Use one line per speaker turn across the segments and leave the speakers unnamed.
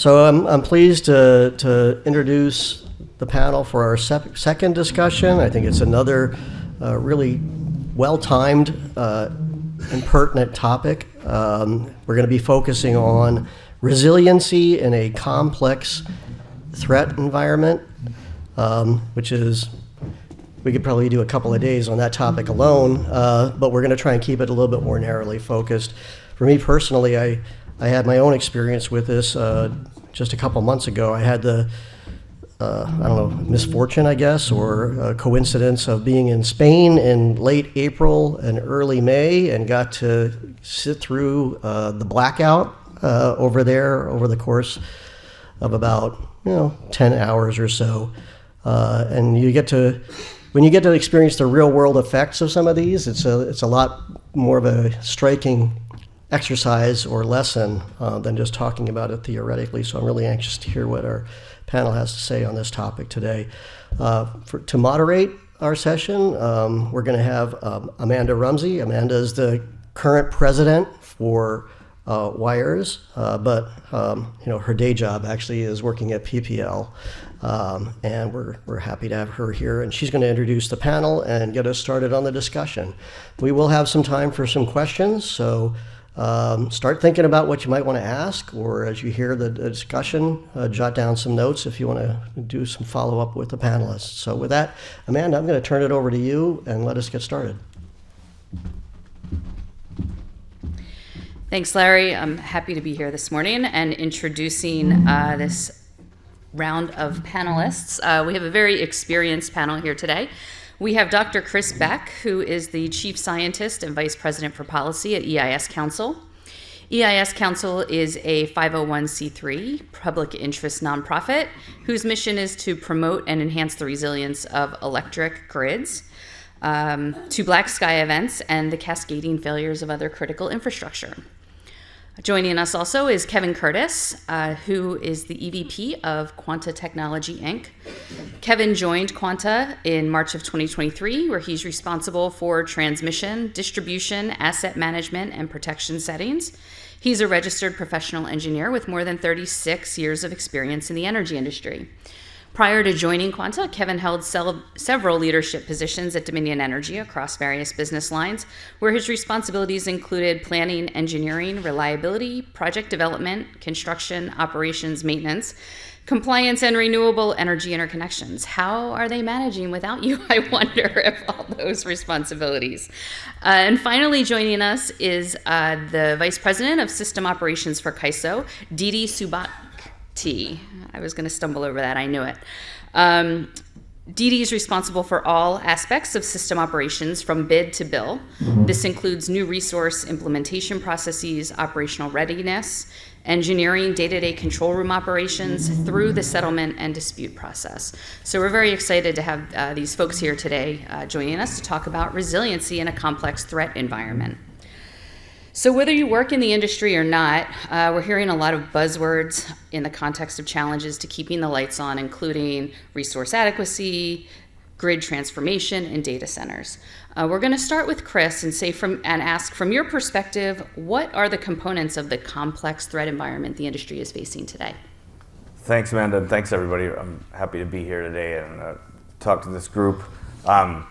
So I'm pleased to introduce the panel for our second discussion. I think it's another really well-timed and pertinent topic. We're going to be focusing on resiliency in a complex threat environment, which is, we could probably do a couple of days on that topic alone, but we're going to try and keep it a little bit more narrowly focused. For me personally, I had my own experience with this just a couple months ago. I had the misfortune, I guess, or coincidence of being in Spain in late April and early May, and got to sit through the blackout over there over the course of about 10 hours or so. And when you get to experience the real world effects of some of these, it's a lot more of a striking exercise or lesson than just talking about it theoretically. So I'm really anxious to hear what our panel has to say on this topic today. To moderate our session, we're going to have Amanda Rumsey. Amanda is the current president for Wires, but her day job actually is working at PPL, and we're happy to have her here. And she's going to introduce the panel and get us started on the discussion. We will have some time for some questions, so start thinking about what you might want to ask, or as you hear the discussion, jot down some notes if you want to do some follow-up with the panelists. So with that, Amanda, I'm going to turn it over to you and let us get started.
Thanks, Larry. I'm happy to be here this morning and introducing this round of panelists. We have a very experienced panel here today. We have Dr. Chris Beck, who is the Chief Scientist and Vice President for Policy at EIS Council. EIS Council is a 501c3 public interest nonprofit whose mission is to promote and enhance the resilience of electric grids to black sky events and the cascading failures of other critical infrastructure. Joining us also is Kevin Curtis, who is the EVP of Quanta Technology, Inc. Kevin joined Quanta in March of 2023, where he's responsible for transmission, distribution, asset management, and protection settings. He's a registered professional engineer with more than 36 years of experience in the energy industry. Prior to joining Quanta, Kevin held several leadership positions at Dominion Energy across various business lines, where his responsibilities included planning, engineering, reliability, project development, construction, operations, maintenance, compliance, and renewable energy interconnections. How are they managing without you, I wonder, of all those responsibilities? And finally joining us is the Vice President of System Operations for CAISO, Dede Subakti. I was going to stumble over that, I knew it. Dede is responsible for all aspects of system operations from bid to bill. This includes new resource implementation processes, operational readiness, engineering, day-to-day control room operations, through the settlement and dispute process. So we're very excited to have these folks here today joining us to talk about resiliency in a complex threat environment. So whether you work in the industry or not, we're hearing a lot of buzzwords in the context of challenges to keeping the lights on, including resource adequacy, grid transformation, and data centers. We're going to start with Chris and ask, from your perspective, what are the components of the complex threat environment the industry is facing today?
Thanks, Amanda, and thanks, everybody. I'm happy to be here today and talk to this group. I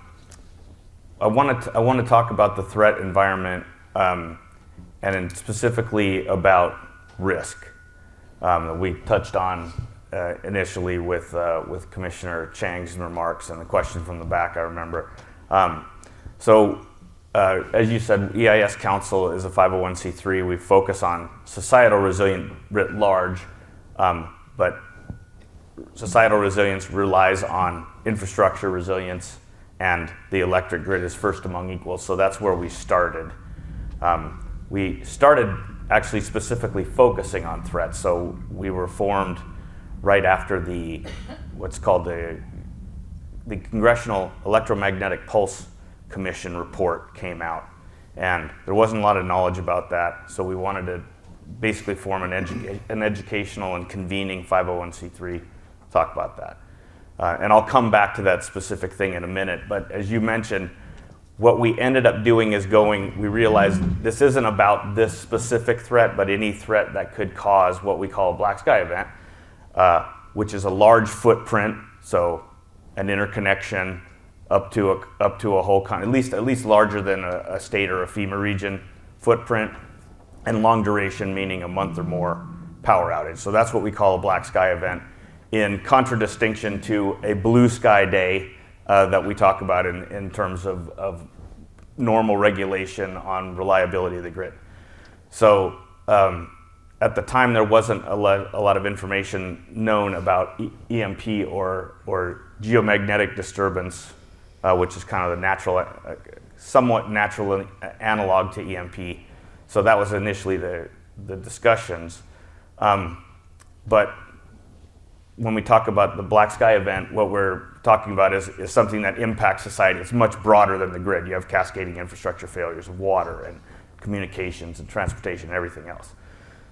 want to talk about the threat environment and then specifically about risk that we touched on initially with Commissioner Chang's remarks and the question from the back, I remember. As you said, EIS Council is a 501c3. We focus on societal resilience writ large, but societal resilience relies on infrastructure resilience, and the electric grid is first among equals, so that's where we started. We started actually specifically focusing on threats. So we were formed right after what's called the Congressional Electromagnetic Pulse Commission report came out. And there wasn't a lot of knowledge about that. So we wanted to basically form an educational and convening 501c3 to talk about that. And I'll come back to that specific thing in a minute. But as you mentioned, what we ended up doing is we realized this isn't about this specific threat, but any threat that could cause what we call a black sky event, which is a large footprint, so an interconnection up to a whole at least larger than a state or a FEMA region footprint, and long duration, meaning a month or more power outage. So that's what we call a black sky event, in contradistinction to a blue sky day that we talk about in terms of normal regulation on reliability of the grid. So at the time, there wasn't a lot of information known about EMP or geomagnetic disturbance, which is kind of the natural, somewhat natural analog to EMP. So that was initially the discussions. But when we talk about the black sky event, what we're talking about is something that impacts society. It's much broader than the grid. You have cascading infrastructure failures of water and communications and transportation and everything else.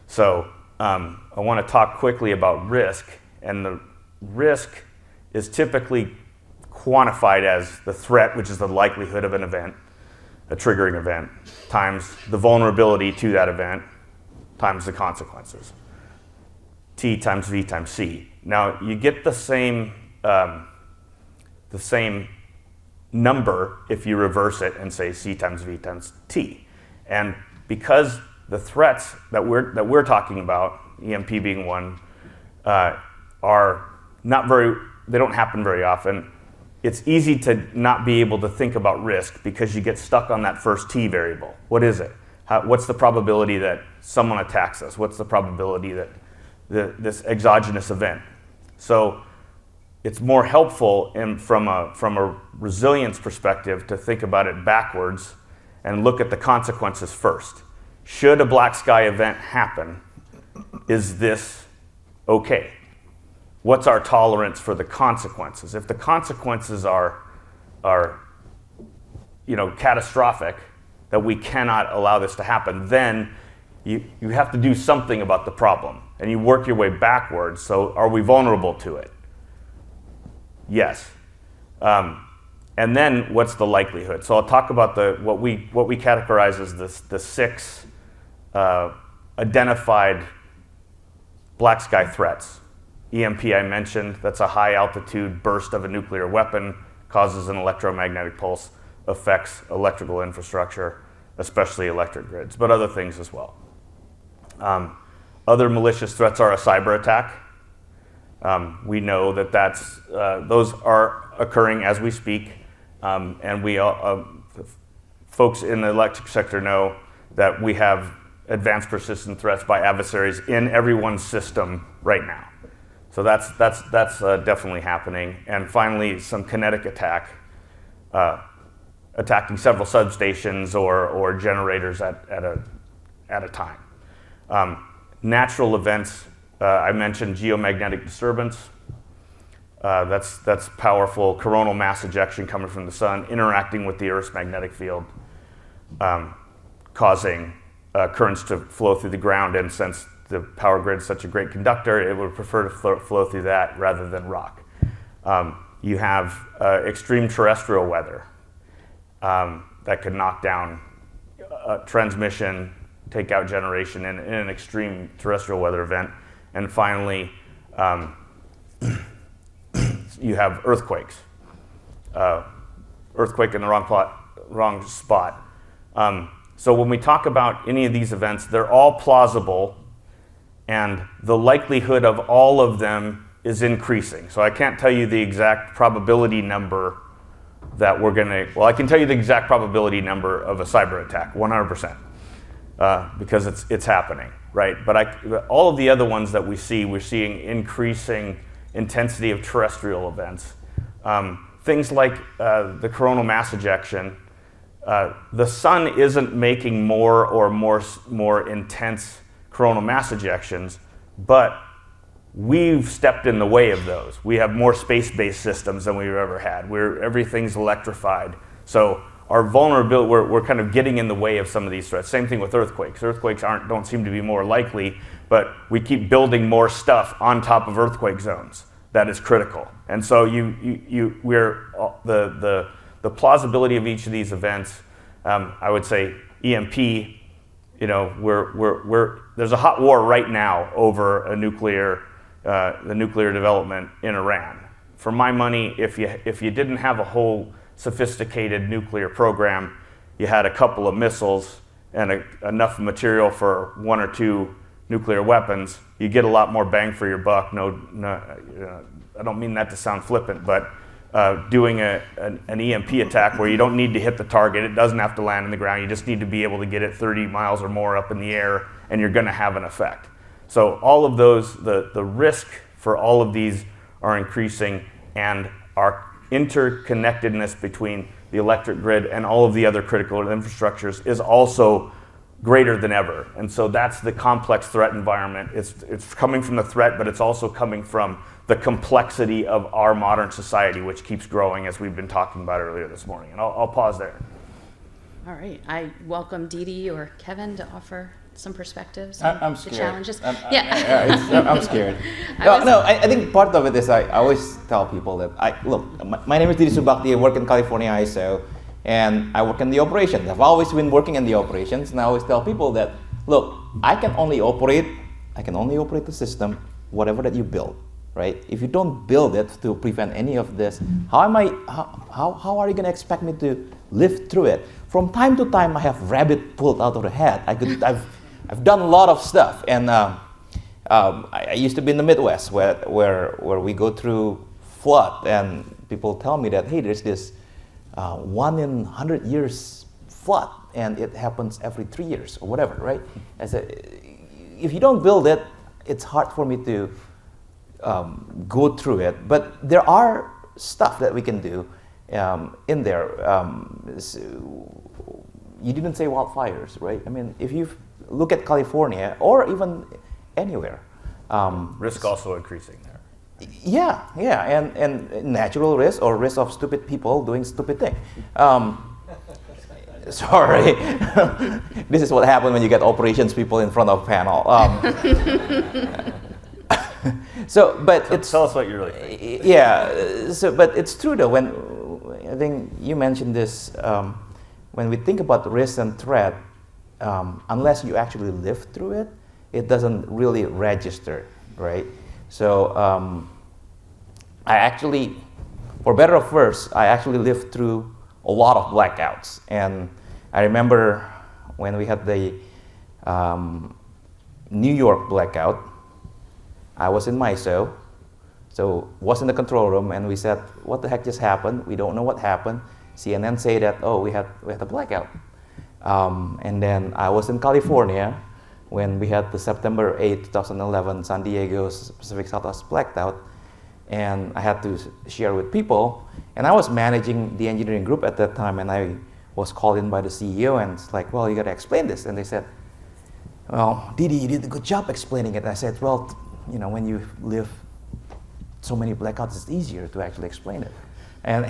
So I want to talk quickly about risk, and the risk is typically quantified as the threat, which is the likelihood of an event, a triggering event, times the vulnerability to that event, times the consequences. T times V times C. Now you get the same number if you reverse it and say C times V times T. And because the threats that we're talking about, EMP being one, are not they don't happen very often. It's easy to not be able to think about risk because you get stuck on that first T variable. What is it? What's the probability that someone attacks us? What's the probability that this exogenous event? So it's more helpful from a resilience perspective to think about it backwards and look at the consequences first. Should a black sky event happen, is this okay? What's our tolerance for the consequences? If the consequences are catastrophic, that we cannot allow this to happen, then you have to do something about the problem, and you work your way backwards. So are we vulnerable to it? Yes. And then what's the likelihood? So I'll talk about what we categorize as the 6 identified black sky threats. EMP I mentioned, that's a high altitude burst of a nuclear weapon, causes an electromagnetic pulse, affects electrical infrastructure, especially electric grids, but other things as well. Other malicious threats are a cyber attack. We know that those are occurring as we speak, and folks in the electric sector know that we have advanced persistent threats by adversaries in everyone's system right now. So that's definitely happening. And finally, some kinetic attack, attacking several substations or generators at a time. Natural events, I mentioned geomagnetic disturbance. That's powerful coronal mass ejection coming from the sun, interacting with the Earth's magnetic field, causing currents to flow through the ground. And since the power grid is such a great conductor, it would prefer to flow through that rather than rock. You have extreme terrestrial weather that could knock down transmission, take out generation in an extreme terrestrial weather event. And finally, you have earthquakes. Earthquake in the wrong spot. So when we talk about any of these events, they're all plausible, and the likelihood of all of them is increasing. So I can't tell you the exact probability number that I can tell you the exact probability number of a cyber attack, 100%, because it's happening, right? But all of the other ones that we're seeing increasing intensity of terrestrial events. Things like the coronal mass ejection. The sun isn't making more intense coronal mass ejections, but we've stepped in the way of those. We have more space-based systems than we've ever had. Everything's electrified. So our vulnerability, we're kind of getting in the way of some of these threats. Same thing with earthquakes. Earthquakes don't seem to be more likely, but we keep building more stuff on top of earthquake zones that is critical. And so the the plausibility of each of these events, I would say EMP, there's a hot war right now over the nuclear development in Iran. For my money, if you didn't have a whole sophisticated nuclear program, you had a couple of missiles and enough material for 1 or 2 nuclear weapons, you get a lot more bang for your buck. I don't mean that to sound flippant, but doing an EMP attack where you don't need to hit the target, it doesn't have to land in the ground, you just need to be able to get it 30 miles or more up in the air, and you're going to have an effect. So all of those, the risk for all of these are increasing, and our interconnectedness between the electric grid and all of the other critical infrastructures is also greater than ever. And so that's the complex threat environment. It's coming from the threat, but it's also coming from the complexity of our modern society, which keeps growing, as we've been talking about earlier this morning. And I'll pause there.
All right. I welcome Dede or Kevin to offer some perspectives
I'm
on the
scared.
challenges.
I'm scared. I think part of it is I always tell people that my name is Dede Subakti. I work in California CAISO, and I work in the operations. I've always been working in the operations, and I always tell people that, look, I can only operate the system, whatever that you build, right? If you don't build it to prevent any of this, how are you going to expect me to live through it? From time to time, I have rabbit pulled out of the hat. I've done a lot of stuff, and I used to be in the Midwest where we go through flood, and people tell me that, hey, there's this 1 in 100 years flood, and it happens every 3 years or whatever, right? I said, if you don't build it, it's hard for me to go through it. But there are stuff that we can do in there. You didn't say wildfires, right? I mean, if you look at California or even anywhere,
Risk also increasing there.
Yeah, and natural risk or risk of stupid people doing stupid things. Sorry, this is what happens when you get operations people in front of panel.
Tell us what you really think.
Yeah, but it's true though. When I think you mentioned this, when we think about risk and threat, unless you actually live through it, it doesn't really register, right? So I actually, for better or worse, I actually lived through a lot of blackouts. And I remember when we had the New York blackout, I was in MISO, so was in the control room, and we said, what the heck just happened? We don't know what happened. CNN say that, oh, we had a blackout. And then I was in California when we had the September 8, 2011 San Diego Pacific Southwest blackout, and I had to share with people, and I was managing the engineering group at that time, and I was called in by the CEO, and it's like, well, you got to explain this. And they said, well, Dede, you did a good job explaining it. I said, well, when you live so many blackouts, it's easier to actually explain it. And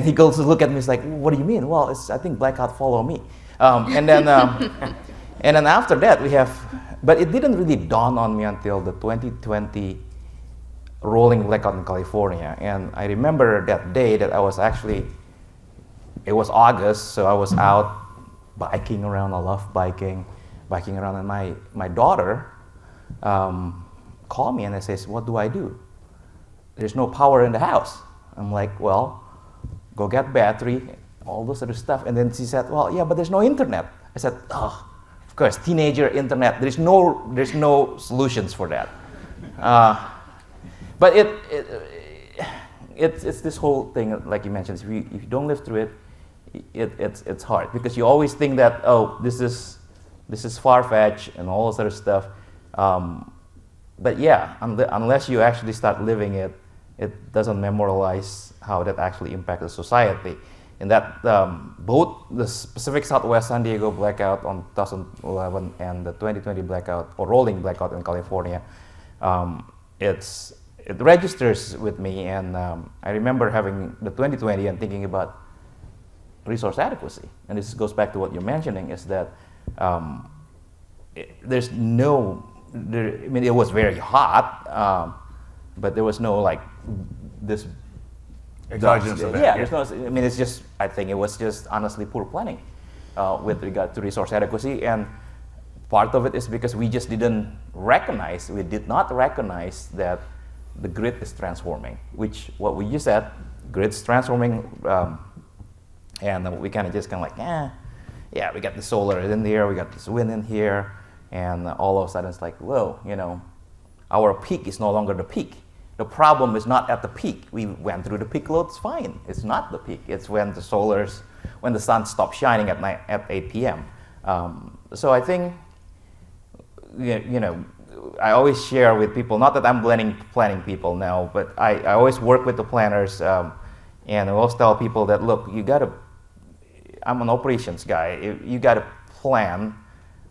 he goes to look at me, he's like, what do you mean? Well, I think blackout follow me. And then after that, but it didn't really dawn on me until the 2020 rolling blackout in California. And I remember that day that I was it was August, so I was out biking around. I love biking around, and my daughter called me and I says, what do I do? There's no power in the house. I'm like, well, go get battery, all those other stuff. And then she said, well, yeah, but there's no internet. I said, oh, of course, teenager internet. There's no solutions for that. But it's this whole thing, like you mentioned. If you don't live through it, it's hard because you always think that, oh, this is far-fetched and all this other stuff. But yeah, unless you actually start living it, it doesn't memorialize how that actually impacts the society. And that both the Pacific Southwest San Diego blackout on 2011 and the 2020 blackout or rolling blackout in California, it registers with me. And I remember having the 2020 and thinking about resource adequacy. And this goes back to what you're mentioning, is that it was very hot, but there was no this
Exogenous event.
Yeah, there's no, I mean, it's just, I think it was just honestly poor planning with regard to resource adequacy. And part of it is because we just did not recognize that the grid is transforming, which what we just said, grid's transforming, and we kind of like, yeah, we got the solar in here, we got this wind in here, and all of a sudden it's like, whoa, our peak is no longer the peak. The problem is not at the peak. We went through the peak loads fine. It's not the peak. It's when the sun stops shining at night at 8 p.m. So I think, I always share with people, not that I'm planning people now, but I always work with the planners, and I always tell people that, look, I'm an operations guy. You got to plan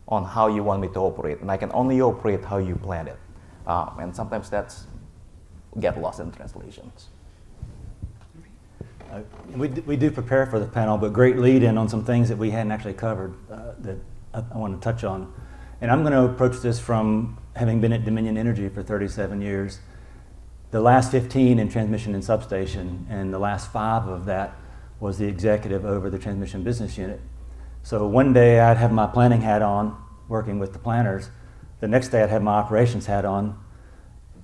on how you want me to operate, and I can only operate how you plan it. And sometimes that's get lost in translations.
We do prepare for the panel, but great lead-in on some things that we hadn't actually covered that I want to touch on. And I'm going to approach this from having been at Dominion Energy for 37 years. The last 15 in transmission and substation, and the last 5 of that was the executive over the transmission business unit. So one day I'd have my planning hat on, working with the planners. The next day I'd have my operations hat on,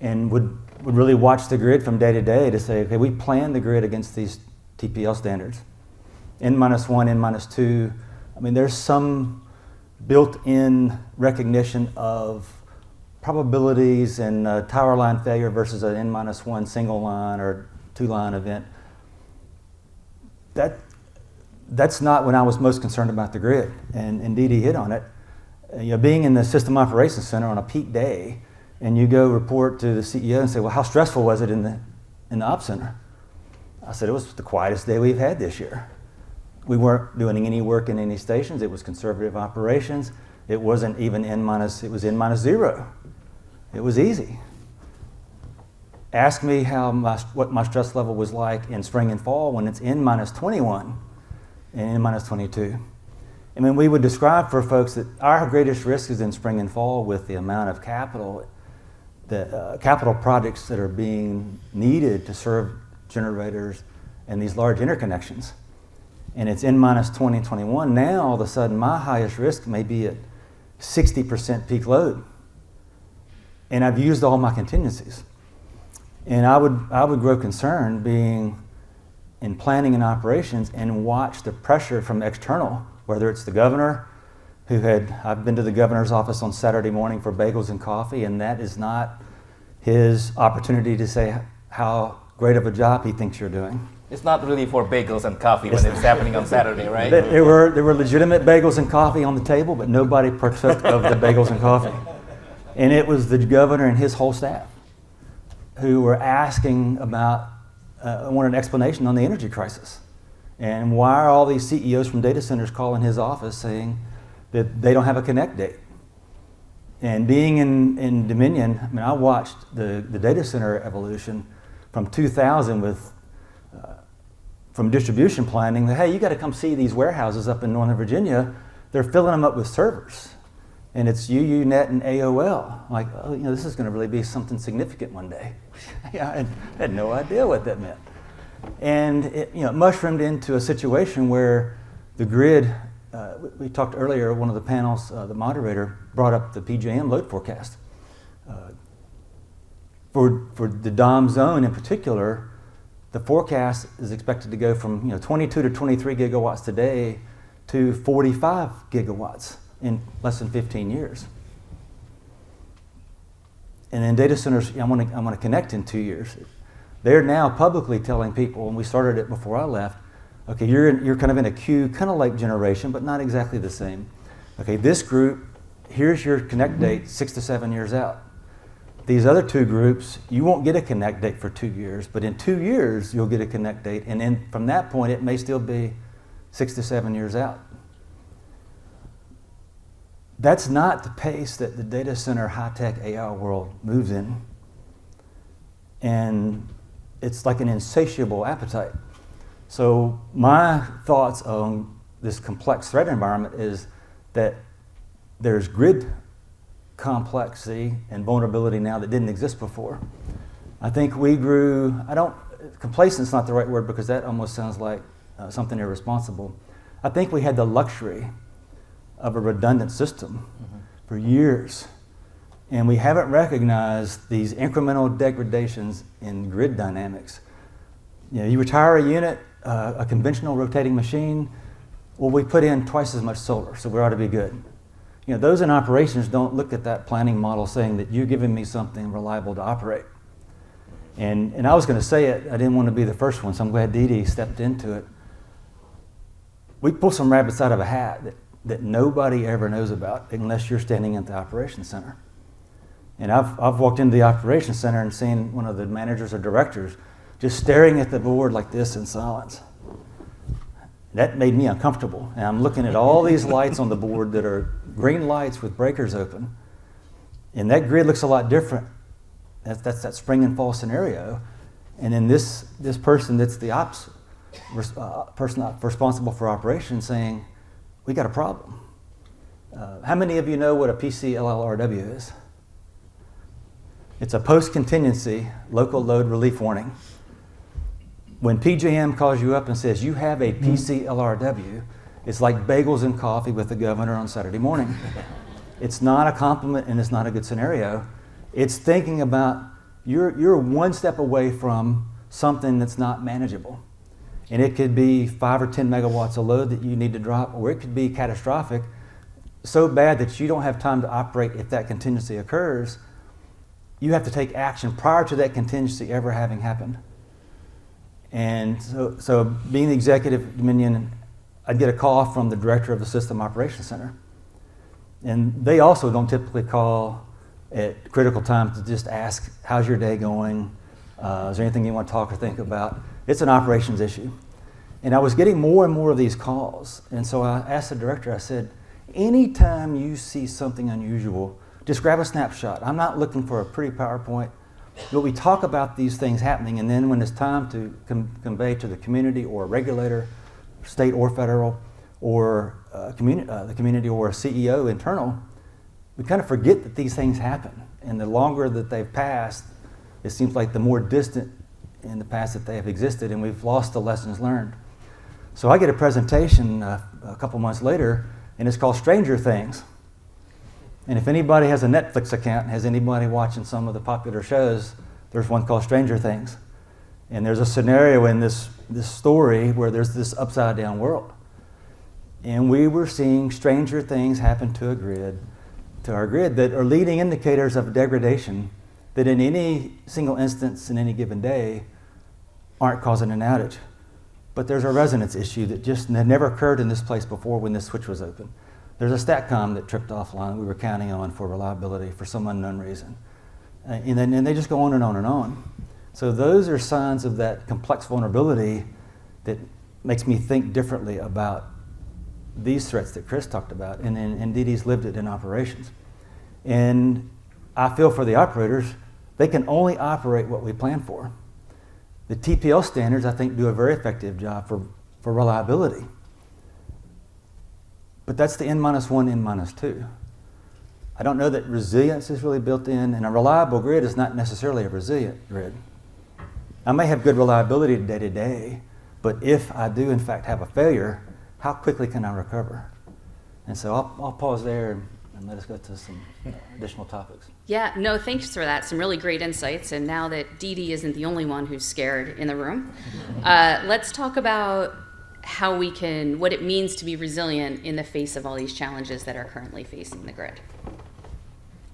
and would really watch the grid from day to day to say, okay, we plan the grid against these TPL standards. N-1, N-2. I mean, there's some built-in recognition of probabilities and tower line failure versus an N-1 single line or 2-line event. That's not when I was most concerned about the grid, and Dede hit on it. Being in the system operations center on a peak day, and you go report to the CEO and say, well, how stressful was it in the ops center? I said, it was the quietest day we've had this year. We weren't doing any work in any stations. It was conservative operations. It wasn't even it was N-0. It was easy. Ask me what my stress level was like in spring and fall when it's N-21 and N-22. I mean, we would describe for folks that our greatest risk is in spring and fall with the amount of capital projects that are being needed to serve generators and these large interconnections. And it's N-20, 21. Now, all of a sudden, my highest risk may be at 60% peak load. And I've used all my contingencies. And I would grow concerned being in planning and operations and watch the pressure from external, whether it's the governor, I've been to the governor's office on Saturday morning for bagels and coffee, and that is not his opportunity to say how great of a job he thinks you're doing.
It's not really for bagels and coffee when it's happening on Saturday, right?
There were legitimate bagels and coffee on the table, but nobody partook of the bagels and coffee. And it was the governor and his whole staff who were asking about, wanted an explanation on the energy crisis. And why are all these CEOs from data centers calling his office saying that they don't have a connect date? And being in Dominion, I mean, I watched the data center evolution from 2000 from distribution planning, that, hey, you got to come see these warehouses up in Northern Virginia. They're filling them up with servers. And it's UUNet and AOL. Like, oh, this is going to really be something significant one day. I had no idea what that meant. And it mushroomed into a situation where the grid, we talked earlier, one of the panels, the moderator brought up the PJM load forecast. For the DOM zone in particular, the forecast is expected to go from 22 to 23 gigawatts today to 45 gigawatts in less than 15 years. And then data centers, I want to connect in 2 years. They're now publicly telling people, and we started it before I left, okay, you're kind of in a queue, kind of like generation, but not exactly the same. Okay, this group, here's your connect date 6 to 7 years out. These other 2 groups, you won't get a connect date for 2 years, but in 2 years, you'll get a connect date. And then from that point, it may still be 6 to 7 years out. That's not the pace that the data center high-tech AI world moves in. And it's like an insatiable appetite. So my thoughts on this complex threat environment is that there's grid complexity and vulnerability now that didn't exist before. I think we grew, complacent is not the right word because that almost sounds like something irresponsible. I think we had the luxury of a redundant system for years, and we haven't recognized these incremental degradations in grid dynamics. You retire a unit, a conventional rotating machine, well, we put in twice as much solar, so we ought to be good. Those in operations don't look at that planning model saying that you're giving me something reliable to operate. And I was going to say it, I didn't want to be the first one, so I'm glad Dede stepped into it. We pull some rabbits out of a hat that nobody ever knows about unless you're standing at the operations center. And I've walked into the operations center and seen one of the managers or directors just staring at the board like this in silence. That made me uncomfortable. And I'm looking at all these lights on the board that are green lights with breakers open. And that grid looks a lot different. That's that spring and fall scenario. And then this person that's the ops person responsible for operations saying, we got a problem. How many of you know what a PCLLRW is? It's a post-contingency local load relief warning. When PJM calls you up and says you have a PCLRW, it's like bagels and coffee with the governor on Saturday morning. It's not a compliment and it's not a good scenario. It's thinking about you're one step away from something that's not manageable. And it could be 5 or 10 megawatts of load that you need to drop, or it could be catastrophic, so bad that you don't have time to operate if that contingency occurs. You have to take action prior to that contingency ever having happened. And so being the executive dominion, I'd get a call from the director of the System Operations Center. And they also don't typically call at critical times to just ask, how's your day going? Is there anything you want to talk or think about? It's an operations issue. And I was getting more and more of these calls. And so I asked the director, I said, anytime you see something unusual, just grab a snapshot. I'm not looking for a pretty PowerPoint. But we talk about these things happening, and then when it's time to convey to the community or a regulator, state or federal, or the community or a CEO internal, we kind of forget that these things happen. And the longer that they've passed, it seems like the more distant in the past that they have existed, and we've lost the lessons learned. So I get a presentation a couple months later, and it's called Stranger Things. And if anybody has a Netflix account, has anybody watching some of the popular shows, there's one called Stranger Things. And there's a scenario in this story where there's this upside down world. And we were seeing stranger things happen to our grid that are leading indicators of degradation that in any single instance in any given day aren't causing an outage. But there's a resonance issue that just had never occurred in this place before when this switch was open. There's a StatCom that tripped offline we were counting on for reliability for some unknown reason. And they just go on and on and on. So those are signs of that complex vulnerability that makes me think differently about these threats that Chris talked about, and Dede's lived it in operations. And I feel for the operators, they can only operate what we plan for. The TPL standards, I think, do a very effective job for reliability. But that's the N-1, N-2. I don't know that resilience is really built in, and a reliable grid is not necessarily a resilient grid. I may have good reliability day to day, but if I do in fact have a failure, how quickly can I recover? And so I'll pause there and let us go to some additional topics.
Yeah, no, thanks for that. Some really great insights. And now that Dede isn't the only one who's scared in the room, let's talk about what it means to be resilient in the face of all these challenges that are currently facing the grid.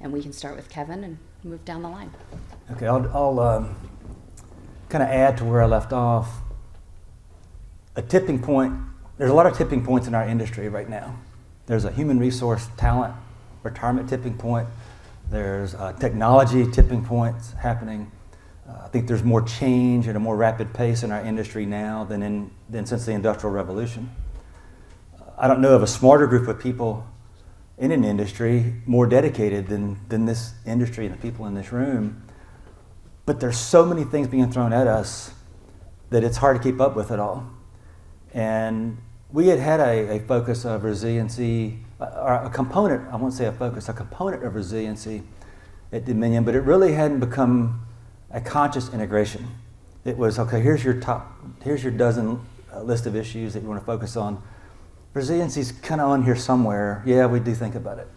And we can start with Kevin and move down the line.
Okay, I'll kind of add to where I left off. A tipping point, there's a lot of tipping points in our industry right now. There's a human resource talent retirement tipping point. There's technology tipping points happening. I think there's more change at a more rapid pace in our industry now than since the Industrial Revolution. I don't know of a smarter group of people in an industry more dedicated than this industry and the people in this room. But there's so many things being thrown at us that it's hard to keep up with it all. And we had a focus of resiliency, or a component, I won't say a focus, a component of resiliency at Dominion, but it really hadn't become a conscious integration. It was, okay, here's your dozen list of issues that you want to focus on. Resiliency's kind of on here somewhere. Yeah, we do think about it.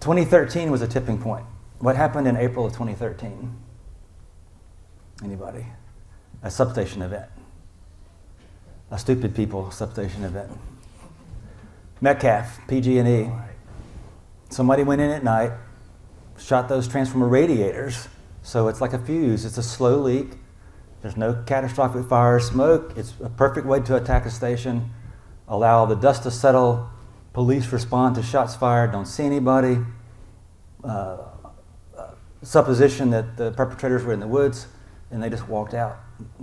2013 was a tipping point. What happened in April of 2013? Anybody? A substation event. A stupid people substation event. Metcalf, PG&E. Somebody went in at night, shot those transformer radiators, so it's like a fuse. It's a slow leak. There's no catastrophic fire or smoke. It's a perfect way to attack a station. Allow the dust to settle. Police respond to shots fired. Don't see anybody. Supposition that the perpetrators were in the woods, and they just walked out.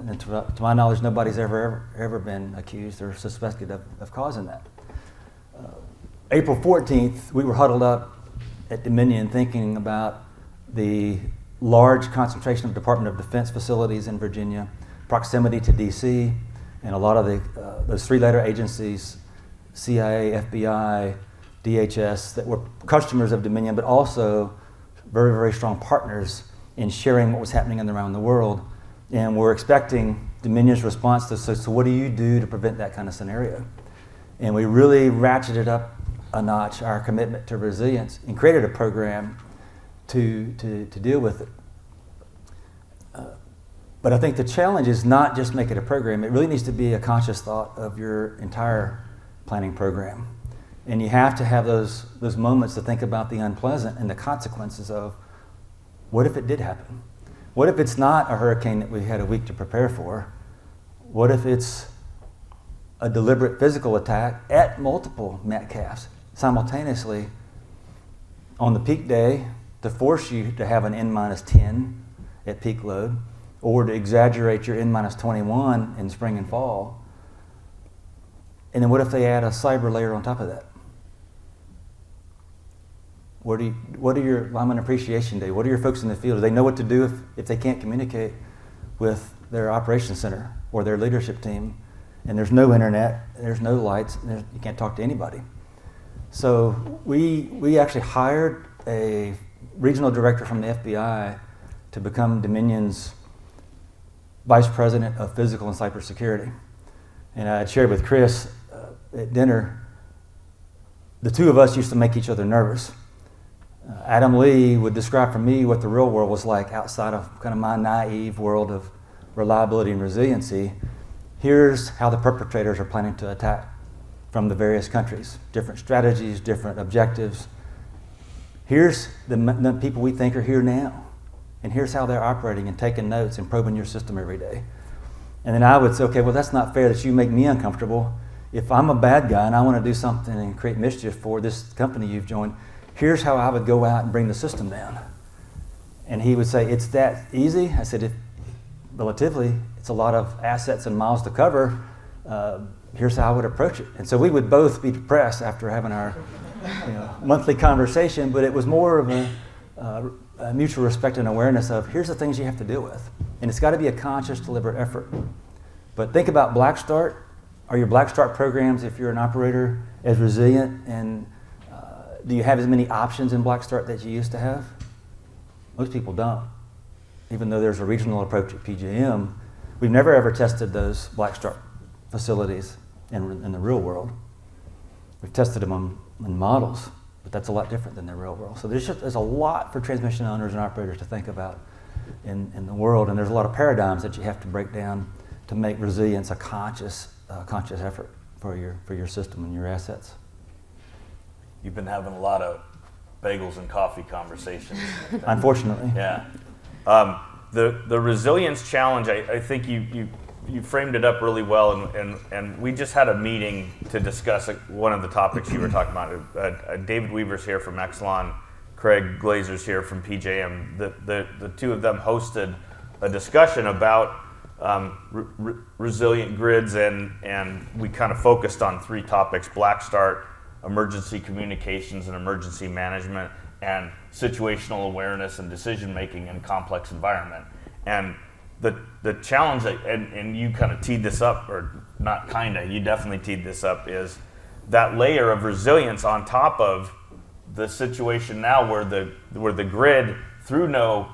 And to my knowledge, nobody's ever been accused or suspected of causing that. April 14th, we were huddled up at Dominion thinking about the large concentration of Department of Defense facilities in Virginia, proximity to D.C., and a lot of those three-letter agencies, CIA, FBI, DHS, that were customers of Dominion, but also very, very strong partners in sharing what was happening around the world. And we're expecting Dominion's response to, so what do you do to prevent that kind of scenario? And we really ratcheted up a notch our commitment to resilience and created a program to deal with it. But I think the challenge is not just make it a program. It really needs to be a conscious thought of your entire planning program. And you have to have those moments to think about the unpleasant and the consequences of what if it did happen? What if it's not a hurricane that we had a week to prepare for? What if it's a deliberate physical attack at multiple Metcalfs simultaneously on the peak day to force you to have an N-10 at peak load, or to exaggerate your N-21 in spring and fall? And then what if they add a cyber layer on top of that? I'm on appreciation day. What are your folks in the field? Do they know what to do if they can't communicate with their operations center or their leadership team? And there's no internet, there's no lights, you can't talk to anybody. So we actually hired a regional director from the FBI to become Dominion's vice president of physical and cybersecurity. And I had shared with Chris at dinner, the two of us used to make each other nervous. Adam Lee would describe for me what the real world was like outside of kind of my naive world of reliability and resiliency. Here's how the perpetrators are planning to attack from the various countries. Different strategies, different objectives. Here's the people we think are here now. And here's how they're operating and taking notes and probing your system every day. And then I would say, okay, well, that's not fair that you make me uncomfortable. If I'm a bad guy and I want to do something and create mischief for this company you've joined, here's how I would go out and bring the system down. And he would say, it's that easy? I said, relatively, it's a lot of assets and miles to cover. Here's how I would approach it. And so we would both be depressed after having our monthly conversation, but it was more of a mutual respect and awareness of here's the things you have to deal with. And it's got to be a conscious, deliberate effort. But think about Black Start. Are your Black Start programs, if you're an operator, as resilient, and do you have as many options in Black Start that you used to have? Most people don't. Even though there's a regional approach at PJM, we've never ever tested those Black Start facilities in the real world. We've tested them in models, but that's a lot different than the real world. So there's a lot for transmission owners and operators to think about in the world, and there's a lot of paradigms that you have to break down to make resilience a conscious effort for your system and your assets.
You've been having a lot of bagels and coffee conversations.
Unfortunately.
Yeah.
The resilience challenge, I think you framed it up really well, and we just had a meeting to discuss one of the topics you were talking about. David Weaver's here from Exelon, Craig Glazer's here from PJM. The two of them hosted a discussion about resilient grids, and we kind of focused on three topics: Black Start, emergency communications and emergency management, and situational awareness and decision making in complex environment. And the challenge, and you kind of teed this up, or not kinda, you definitely teed this up, is that layer of resilience on top of the situation now where the grid, through no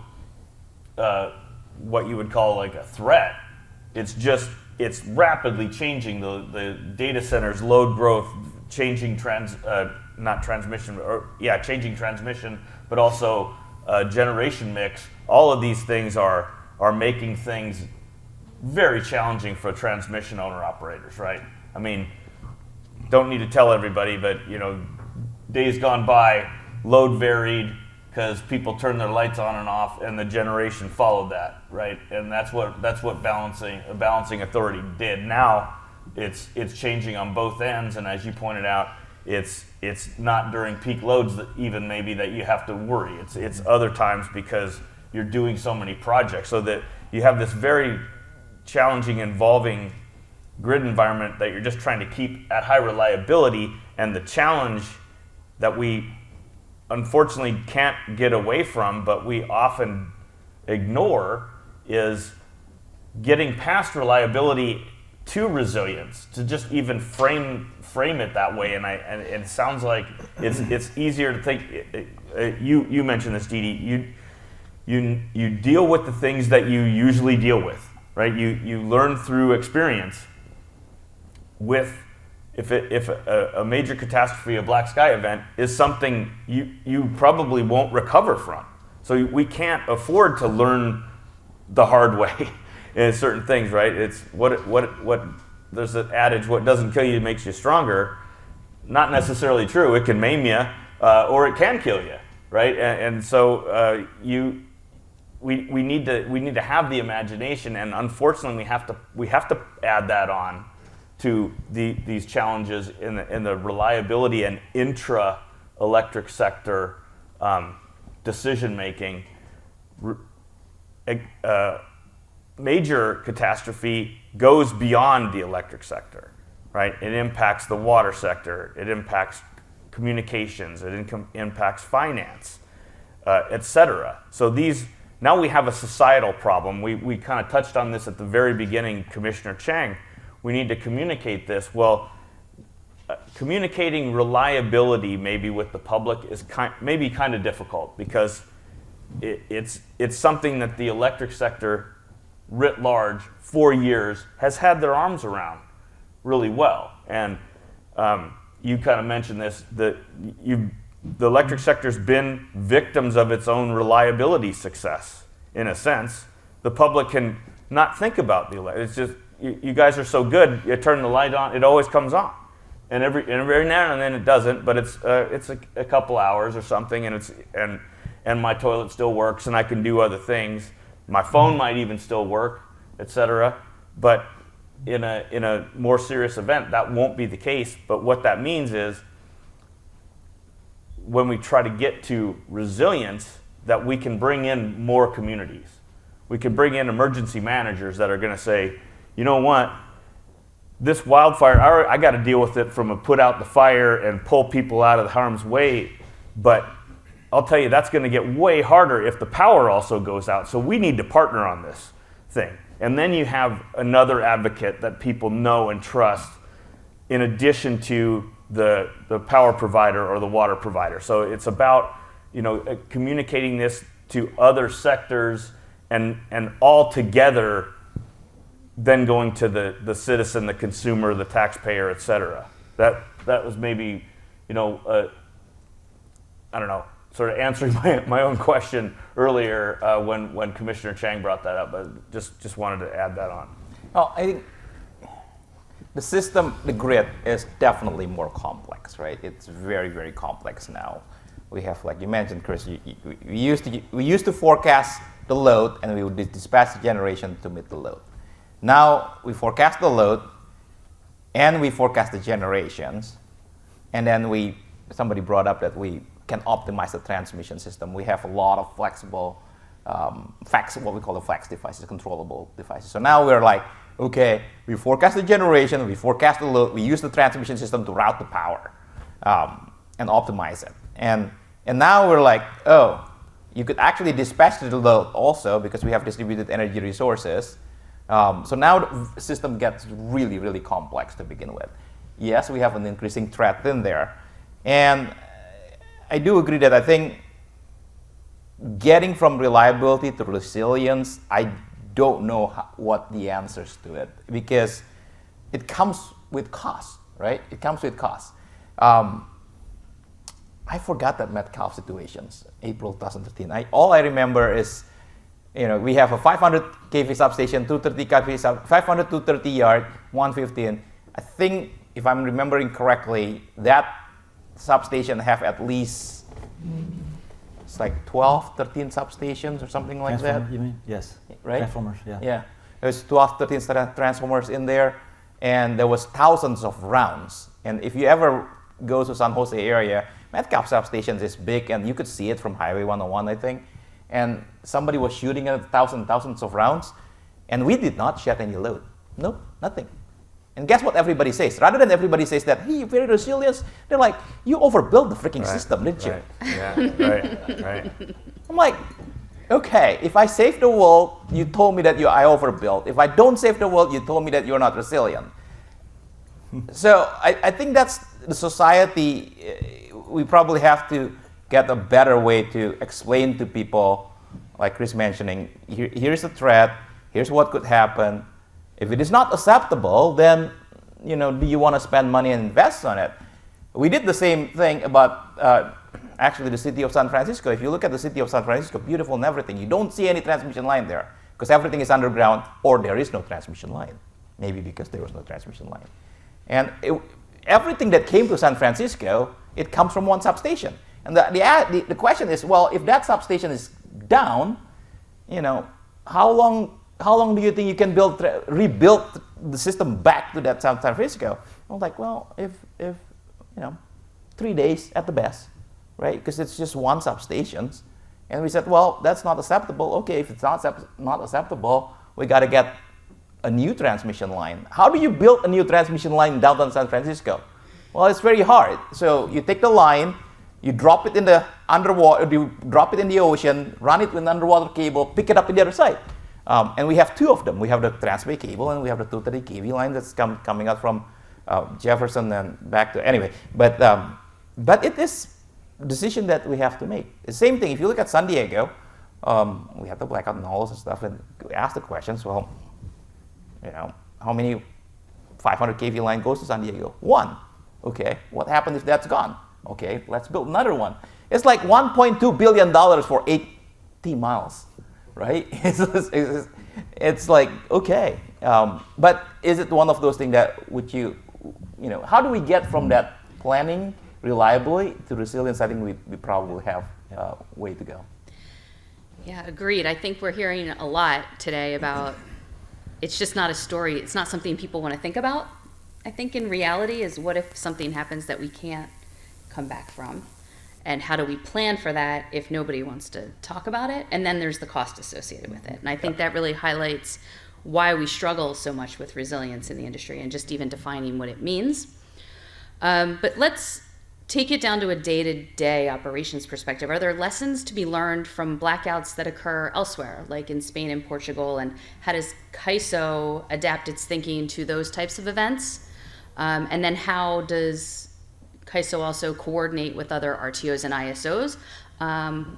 what you would call like a threat. It's rapidly changing the data centers, load growth, changing changing transmission, but also generation mix. All of these things are making things very challenging for transmission owner operators, right? I mean, don't need to tell everybody, but days gone by, load varied because people turned their lights on and off, and the generation followed that, right? And that's what balancing authority did. Now, it's changing on both ends, and as you pointed out, it's not during peak loads that even maybe that you have to worry. It's other times because you're doing so many projects, so that you have this very challenging, involving grid environment that you're just trying to keep at high reliability. And the challenge that we unfortunately can't get away from, but we often ignore, is getting past reliability to resilience, to just even frame it that way. And it sounds like it's easier to think. You mentioned this, Dede. You deal with the things that you usually deal with, right? You learn through experience. If a major catastrophe, a black sky event, is something you probably won't recover from. So we can't afford to learn the hard way in certain things, right? It's what there's an adage: what doesn't kill you makes you stronger. Not necessarily true. It can maim you, or it can kill you, right? And so we need to have the imagination, and unfortunately we have to add that on to these challenges in the reliability and intra-electric sector decision making. Major catastrophe goes beyond the electric sector, right? It impacts the water sector, it impacts communications, it impacts finance, etc. So now we have a societal problem. We kind of touched on this at the very beginning, Commissioner Chang. We need to communicate this. Well, communicating reliability maybe with the public is maybe kind of difficult, because it's something that the electric sector writ large for years has had their arms around really well. And you kind of mentioned this, that the electric sector's been victims of its own reliability success, in a sense. The public can not think about the electric. It's just, you guys are so good, you turn the light on, it always comes on. And every now and then it doesn't, but it's a couple hours or something, and my toilet still works, and I can do other things. My phone might even still work, etc. But in a more serious event, that won't be the case. But what that means is, when we try to get to resilience, that we can bring in more communities. We can bring in emergency managers that are going to say, you know what, this wildfire, I got to deal with it from a put out the fire and pull people out of the harm's way, but I'll tell you, that's going to get way harder if the power also goes out. So we need to partner on this thing. And then you have another advocate that people know and trust, in addition to the power provider or the water provider. So it's about communicating this to other sectors, and all together then going to the citizen, the consumer, the taxpayer, et cetera. That was maybe, I don't know, sort of answering my own question earlier when Commissioner Chang brought that up, but just wanted to add that on.
Well, I think the system, the grid, is definitely more complex, right? It's very, very complex now. We have, like you mentioned, Chris, we used to forecast the load, and we would dispatch the generation to meet the load. Now we forecast the load, and we forecast the generations, and then somebody brought up that we can optimize the transmission system. We have a lot of flexible, what we call the flex devices, controllable devices. So now we're like, okay, we forecast the generation, we forecast the load, we use the transmission system to route the power and optimize it. And now we're like, oh, you could actually dispatch the load also, because we have distributed energy resources. So now the system gets really, really complex to begin with. Yes, we have an increasing threat in there. And I do agree that I think getting from reliability to resilience, I don't know what the answers to it, because it comes with cost, right? It comes with cost. I forgot that Metcalf situations, April 2013. All I remember is, we have a 500 kV substation, 230 kV 500, 230 yard, 115. I think, if I'm remembering correctly, that substation have at least, it's like 12, 13 substations or something like that.
You mean? Yes.
Right?
Transformers, yeah.
Yeah. There's 12, 13 transformers in there, and there was thousands of rounds. And if you ever go to San Jose area, Metcalf substations is big, and you could see it from Highway 101, I think. And somebody was shooting at thousands of rounds, and we did not shed any load. Nope, nothing. And guess what everybody says? Rather than everybody says that, hey, you're very resilient, they're like, you overbuilt the freaking system, didn't you?
Yeah, right.
I'm like, okay, if I save the world, you told me that I overbuilt. If I don't save the world, you told me that you're not resilient. So I think that's the society. We probably have to get a better way to explain to people, like Chris mentioning, here's the threat, here's what could happen. If it is not acceptable, then do you want to spend money and invest on it? We did the same thing about actually the city of San Francisco. If you look at the city of San Francisco, beautiful and everything, you don't see any transmission line there because everything is underground, or there is no transmission line. Maybe because there was no transmission line. And everything that came to San Francisco, it comes from one substation. And the question is, well, if that substation is down, how long do you think you can rebuild the system back to that San Francisco? I was like, well, if 3 days at the best, right? Because it's just one substation. And we said, well, that's not acceptable. Okay, if it's not acceptable, we got to get a new transmission line. How do you build a new transmission line in downtown San Francisco? Well, it's very hard. So you take the line, you drop it in the underwater, you drop it in the ocean, run it with an underwater cable, pick it up in the other side. And we have two of them. We have the Transway cable and we have the 230 kV line that's coming out from Jefferson and back to, anyway. But it is a decision that we have to make. The same thing, if you look at San Diego, we have the blackout and all this stuff, and we ask the questions, well, how many 500 kV line goes to San Diego? One. Okay, what happens if that's gone? Okay, let's build another one. It's like $1.2 billion for 80 miles, right? It's like, okay. But is it one of those things that how do we get from that planning reliably to resilience? I think we probably have a way to go.
Yeah, agreed. I think we're hearing a lot today about it's just not a story. It's not something people want to think about. I think in reality is, what if something happens that we can't come back from? And how do we plan for that if nobody wants to talk about it? And then there's the cost associated with it. And I think that really highlights why we struggle so much with resilience in the industry and just even defining what it means. But let's take it down to a day-to-day operations perspective. Are there lessons to be learned from blackouts that occur elsewhere, like in Spain and Portugal? And how does CAISO adapt its thinking to those types of events? And then how does CAISO also coordinate with other RTOs and ISOs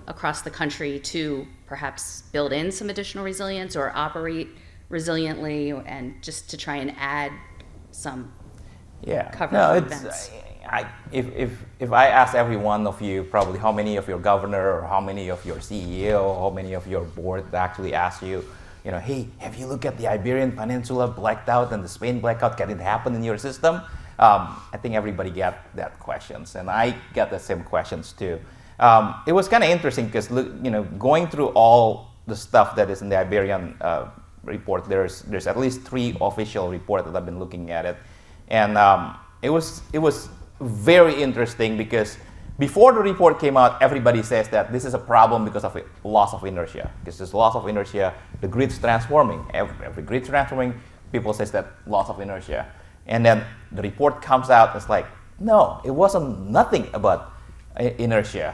across the country to perhaps build in some additional resilience or operate resiliently, and just to try and add some cover for events?
If I ask every one of you, probably how many of your governor or how many of your CEO, how many of your board actually ask you, hey, have you looked at the Iberian Peninsula blacked out and the Spain blackout? Can it happen in your system? I think everybody got that questions, and I got the same questions too. It was kind of interesting because going through all the stuff that is in the Iberian report, there's at least 3 official reports that I've been looking at it, and it was very interesting because before the report came out, everybody says that this is a problem because of loss of inertia. Because there's loss of inertia, the grid's transforming. Every grid's transforming, people says that loss of inertia. And then the report comes out, it's like, no, it wasn't nothing about inertia.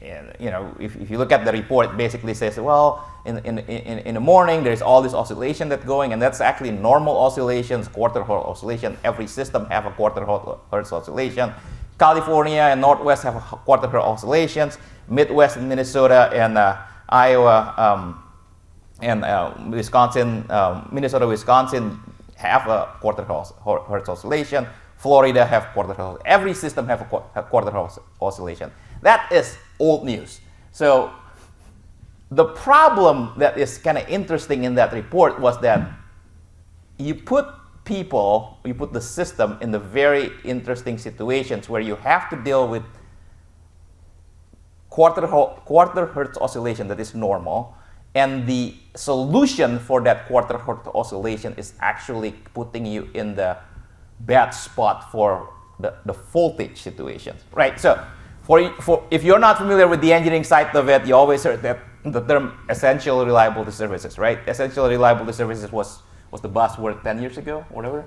If you look at the report, it basically says, well, in the morning, there's all this oscillation that's going, and that's actually normal oscillations, quarter hertz oscillation. Every system have a quarter hertz oscillation. California and Northwest have quarter hertz oscillations. Midwest and Minnesota and Iowa and Wisconsin, Minnesota, Wisconsin have a quarter hertz oscillation. Florida have quarter hertz. Every system have a quarter hertz oscillation. That is old news. So the problem that is kind of interesting in that report was that you put the system in the very interesting situations where you have to deal with quarter hertz oscillation that is normal, and the solution for that quarter hertz oscillation is actually putting you in the bad spot for the voltage situations, right? So if you're not familiar with the engineering side of it, you always heard that the term essential reliability services, right? Essential reliability services was the buzzword 10 years ago, or whatever,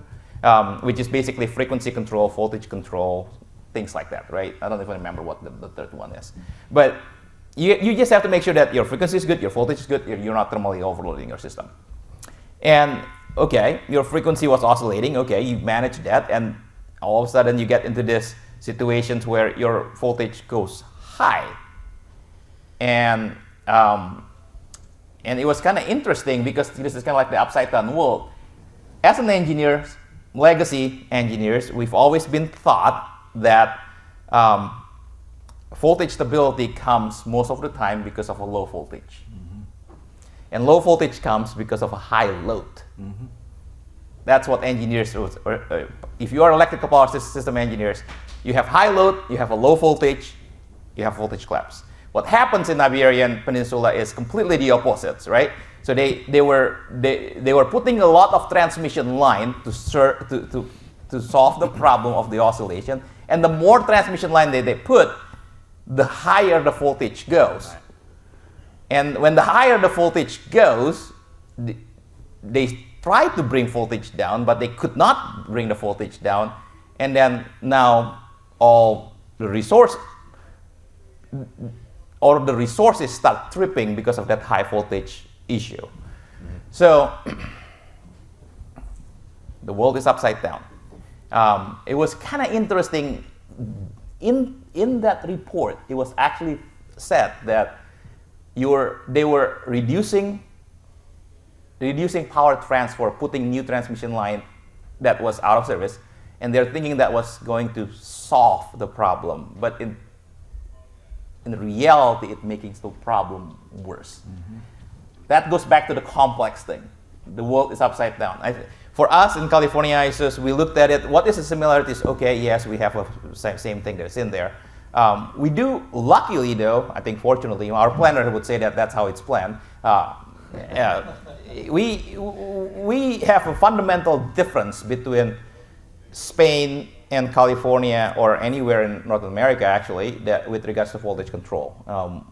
which is basically frequency control, voltage control, things like that, right? I don't even remember what the third one is. But you just have to make sure that your frequency is good, your voltage is good, you're not thermally overloading your system. And okay, your frequency was oscillating, okay, you managed that, and all of a sudden you get into this situations where your voltage goes high. And it was kind of interesting because this is kind of like the upside down world. As an engineer, legacy engineers, we've always been taught that voltage stability comes most of the time because of a low voltage. Mm-hmm. And low voltage comes because of a high load. Mm-hmm. That's what engineers, if you are electrical power system engineers, you have high load, you have a low voltage, you have voltage collapse. What happens in Iberian Peninsula is completely the opposites, right? So they were putting a lot of transmission line to solve the problem of the oscillation, and the more transmission line they put, the higher the voltage goes. Right. And when the higher the voltage goes, they try to bring voltage down, but they could not bring the voltage down, and then now all the resources start tripping because of that high voltage issue. Mm-hmm. So the world is upside down. It was kind of interesting. In that report, it was actually said that they were reducing power transfer, putting new transmission line that was out of service, and they're thinking that was going to solve the problem. But in reality, it's making the problem worse. Mm-hmm. That goes back to the complex thing. The world is upside down. For us in California ISOs, we looked at it. What is the similarities? Okay, yes, we have a same thing that's in there. We do, luckily though, I think fortunately, our planner would say that that's how it's planned. We have a fundamental difference between Spain and California, or anywhere in North America actually, that with regards to voltage control.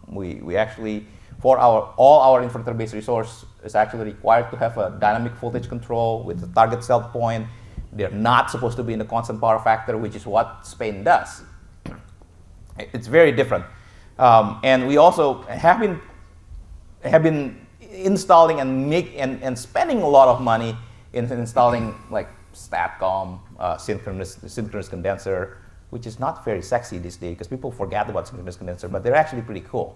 We actually, for all our inverter-based resource is actually required to have a dynamic voltage control with the target set point. They're not supposed to be in the constant power factor, which is what Spain does. It's very different. And we also have been installing and spending a lot of money in installing like StatCom, synchronous condenser, which is not very sexy these days because people forget about synchronous condenser, but they're actually pretty cool.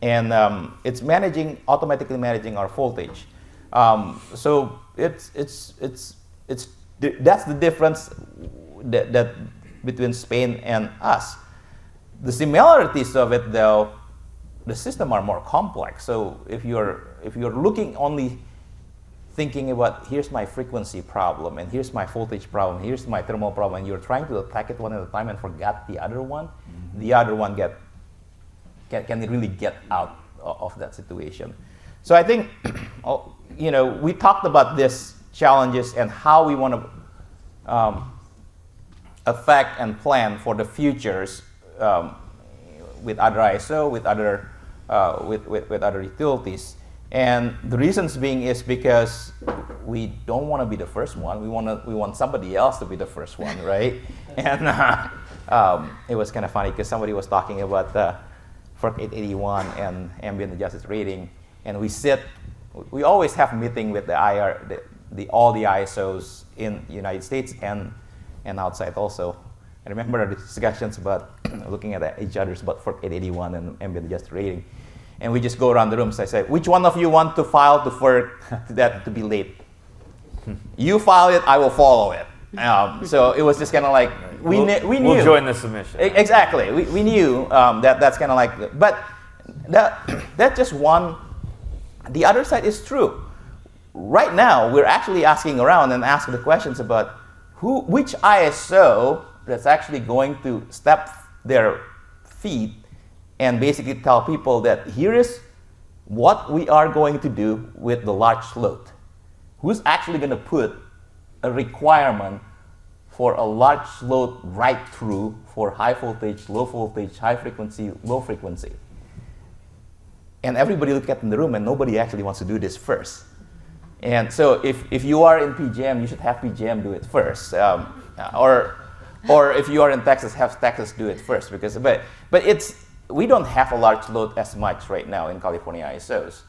It's automatically managing our voltage. So that's the difference that between Spain and us. The similarities of it, though, the system are more complex. So if you're looking only thinking about here's my frequency problem and here's my voltage problem, here's my thermal problem, and you're trying to attack it one at a time and forget the other one, mm-hmm. The other one can really get out of that situation. So I think we talked about these challenges and how we want to affect and plan for the futures with other ISO, with other utilities. And the reasons being is because we don't want to be the first one. We want somebody else to be the first one, right? And it was kind of funny because somebody was talking about FERC 881 and ambient adjusted rating, and we always have meeting with all the ISOs in the United States and outside also. I remember our discussions about looking at each other's about FERC 881 and ambient adjusted rating. And we just go around the room. So I say, which one of you want to file to FERC to be late? You file it, I will follow it. So it was just kind of like, we knew.
We'll join the submission.
Exactly. We knew that's kind of like, but that's just one. The other side is true. Right now, we're actually asking around and asking the questions about which ISO that's actually going to step their feet and basically tell people that here is what we are going to do with the large load. Who's actually going to put a requirement for a large load right through for high voltage, low voltage, high frequency, low frequency? And everybody look at in the room and nobody actually wants to do this first. And so if you are in PJM, you should have PJM do it first. Or if you are in Texas, have Texas do it first. But we don't have a large load as much right now in California ISOs.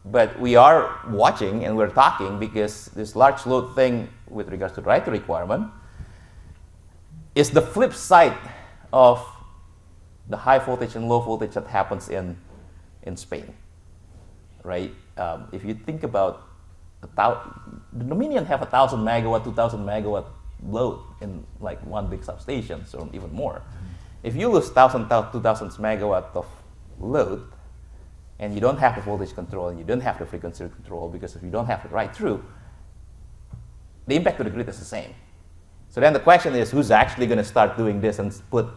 But we are watching and we're talking because this large load thing with regards to the right requirement is the flip side of the high voltage and low voltage that happens in Spain, right? If you think about the Dominion have 1,000 megawatt, 2,000 megawatt load in like one big substation, or even more. If you lose 1,000, 2,000 megawatt of load, and you don't have the voltage control, and you don't have the frequency control, because if you don't have it right through, the impact to the grid is the same. So then the question is, who's actually going to start doing this and put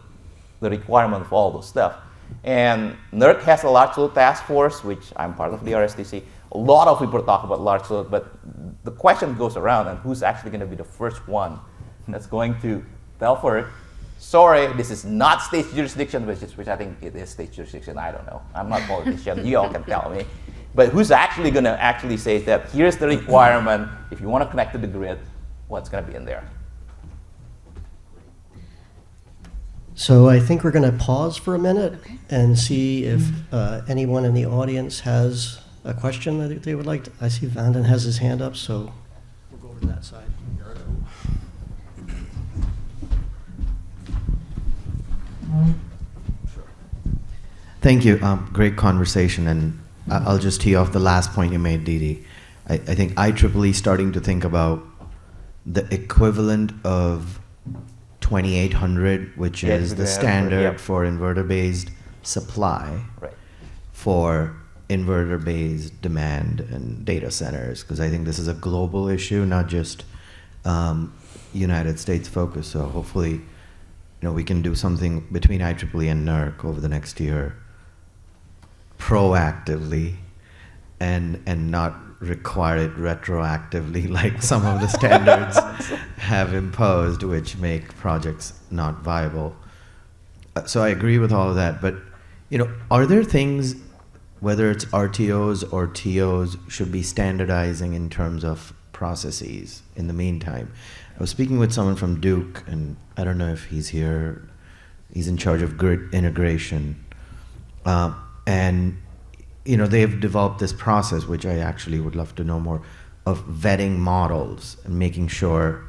the requirement for all those stuff? And NERC has a large load task force, which I'm part of the RSTC. A lot of people talk about large load, but the question goes around, and who's actually going to be the first one that's going to tell FERC, sorry, this is not state jurisdiction, which I think it is state jurisdiction. I don't know. I'm not a politician. You all can tell me. But who's actually going to actually say that here's the requirement, if you want to connect to the grid, what's going to be in there?
So I think we're going to pause for a minute and see if anyone in the audience has a question that they would like to. I see Vanden has his hand up, so we'll go over to that side.
Thank you. Great conversation, and I'll just tee off the last point you made, Dede. I think IEEE starting to think about the equivalent of 2800, which is the standard for inverter-based supply for inverter-based demand and data centers, because I think this is a global issue, not just United States focused. So hopefully, we can do something between IEEE and NERC over the next year proactively and not require it retroactively like some of the standards have imposed, which make projects not viable. So I agree with all of that, but are there things, whether it's RTOs or TOs, should be standardizing in terms of processes in the meantime? I was speaking with someone from Duke, and I don't know if he's here. He's in charge of grid integration. And they've developed this process, which I actually would love to know more, of vetting models and making sure,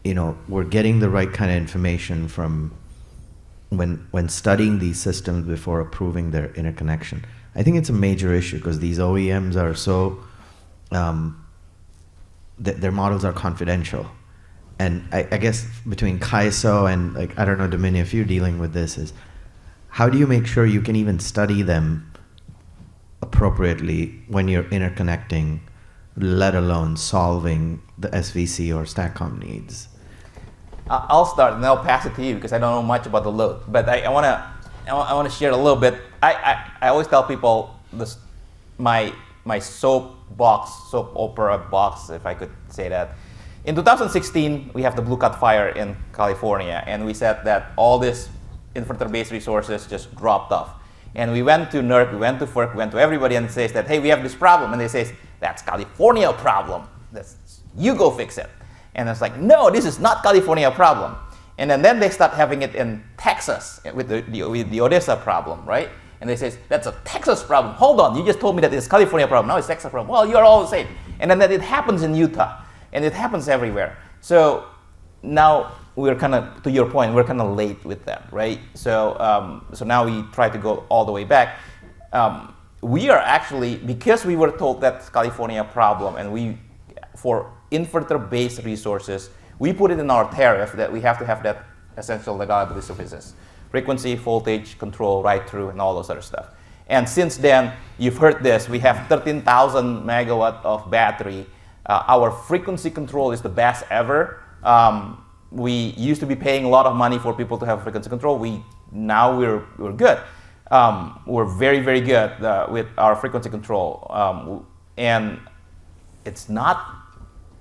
we're getting the right kind of information from when studying these systems before approving their interconnection. I think it's a major issue because these OEMs are so, their models are confidential. And I guess between CAISO and, I don't know, Dominion, if you're dealing with this, is how do you make sure you can even study them appropriately when you're interconnecting, let alone solving the SVC or STATCOM needs?
I'll start and I'll pass it to you because I don't know much about the load. But I want to share a little bit. I always tell people this, my soap opera box, if I could say that. In 2016, we have the Blue Cat fire in California, and we said that all these inverter-based resources just dropped off. And we went to NERC, we went to FERC, we went to everybody and says that, hey, we have this problem. And they say, that's California problem. You go fix it. And it's like, no, this is not California problem. And then they start having it in Texas with the Odessa problem, right? And they say, that's a Texas problem. Hold on, you just told me that it's California problem. Now it's Texas problem. Well, you're all the same. And then it happens in Utah. And it happens everywhere. So now we're kind of, to your point, we're kind of late with that, right? So so now we try to go all the way back. We are actually, because we were told that's California problem, and for inverter-based resources, we put it in our tariff that we have to have that essential reliability services, frequency, voltage, control, right through, and all those other stuff. And since then, you've heard this, we have 13,000 megawatt of battery. Our frequency control is the best ever. We used to be paying a lot of money for people to have frequency control. Now we're good. We're very, very good with our frequency control. And it's not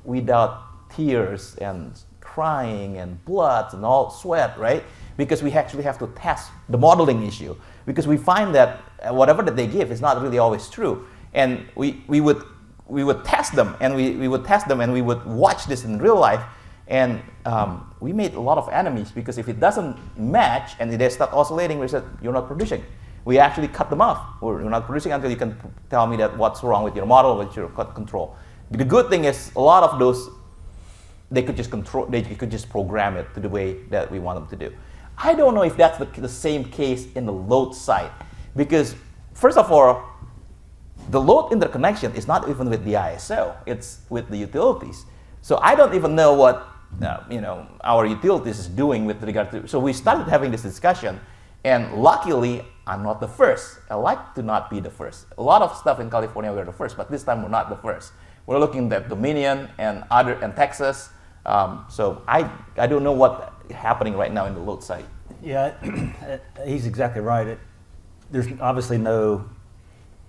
without tears and crying and blood and all sweat, right? Because we actually have to test the modeling issue. Because we find that whatever that they give is not really always true. And we would test them, and we would test them, and we would watch this in real life. And we made a lot of enemies, because if it doesn't match and they start oscillating, we said, you're not producing. We actually cut them off. You're not producing until you can tell me that what's wrong with your model, with your control. The good thing is a lot of those, they could just control, they could just program it to the way that we want them to do. I don't know if that's the same case in the load side, because first of all, the load interconnection is not even with the ISO, it's with the utilities. So I don't even know what our utilities is doing with regard to, so we started having this discussion, and luckily, I'm not the first. I like to not be the first. A lot of stuff in California, we're the first, but this time we're not the first. We're looking at Dominion and Texas. So I don't know what's happening right now in the load side.
Yeah, he's exactly right. There's obviously no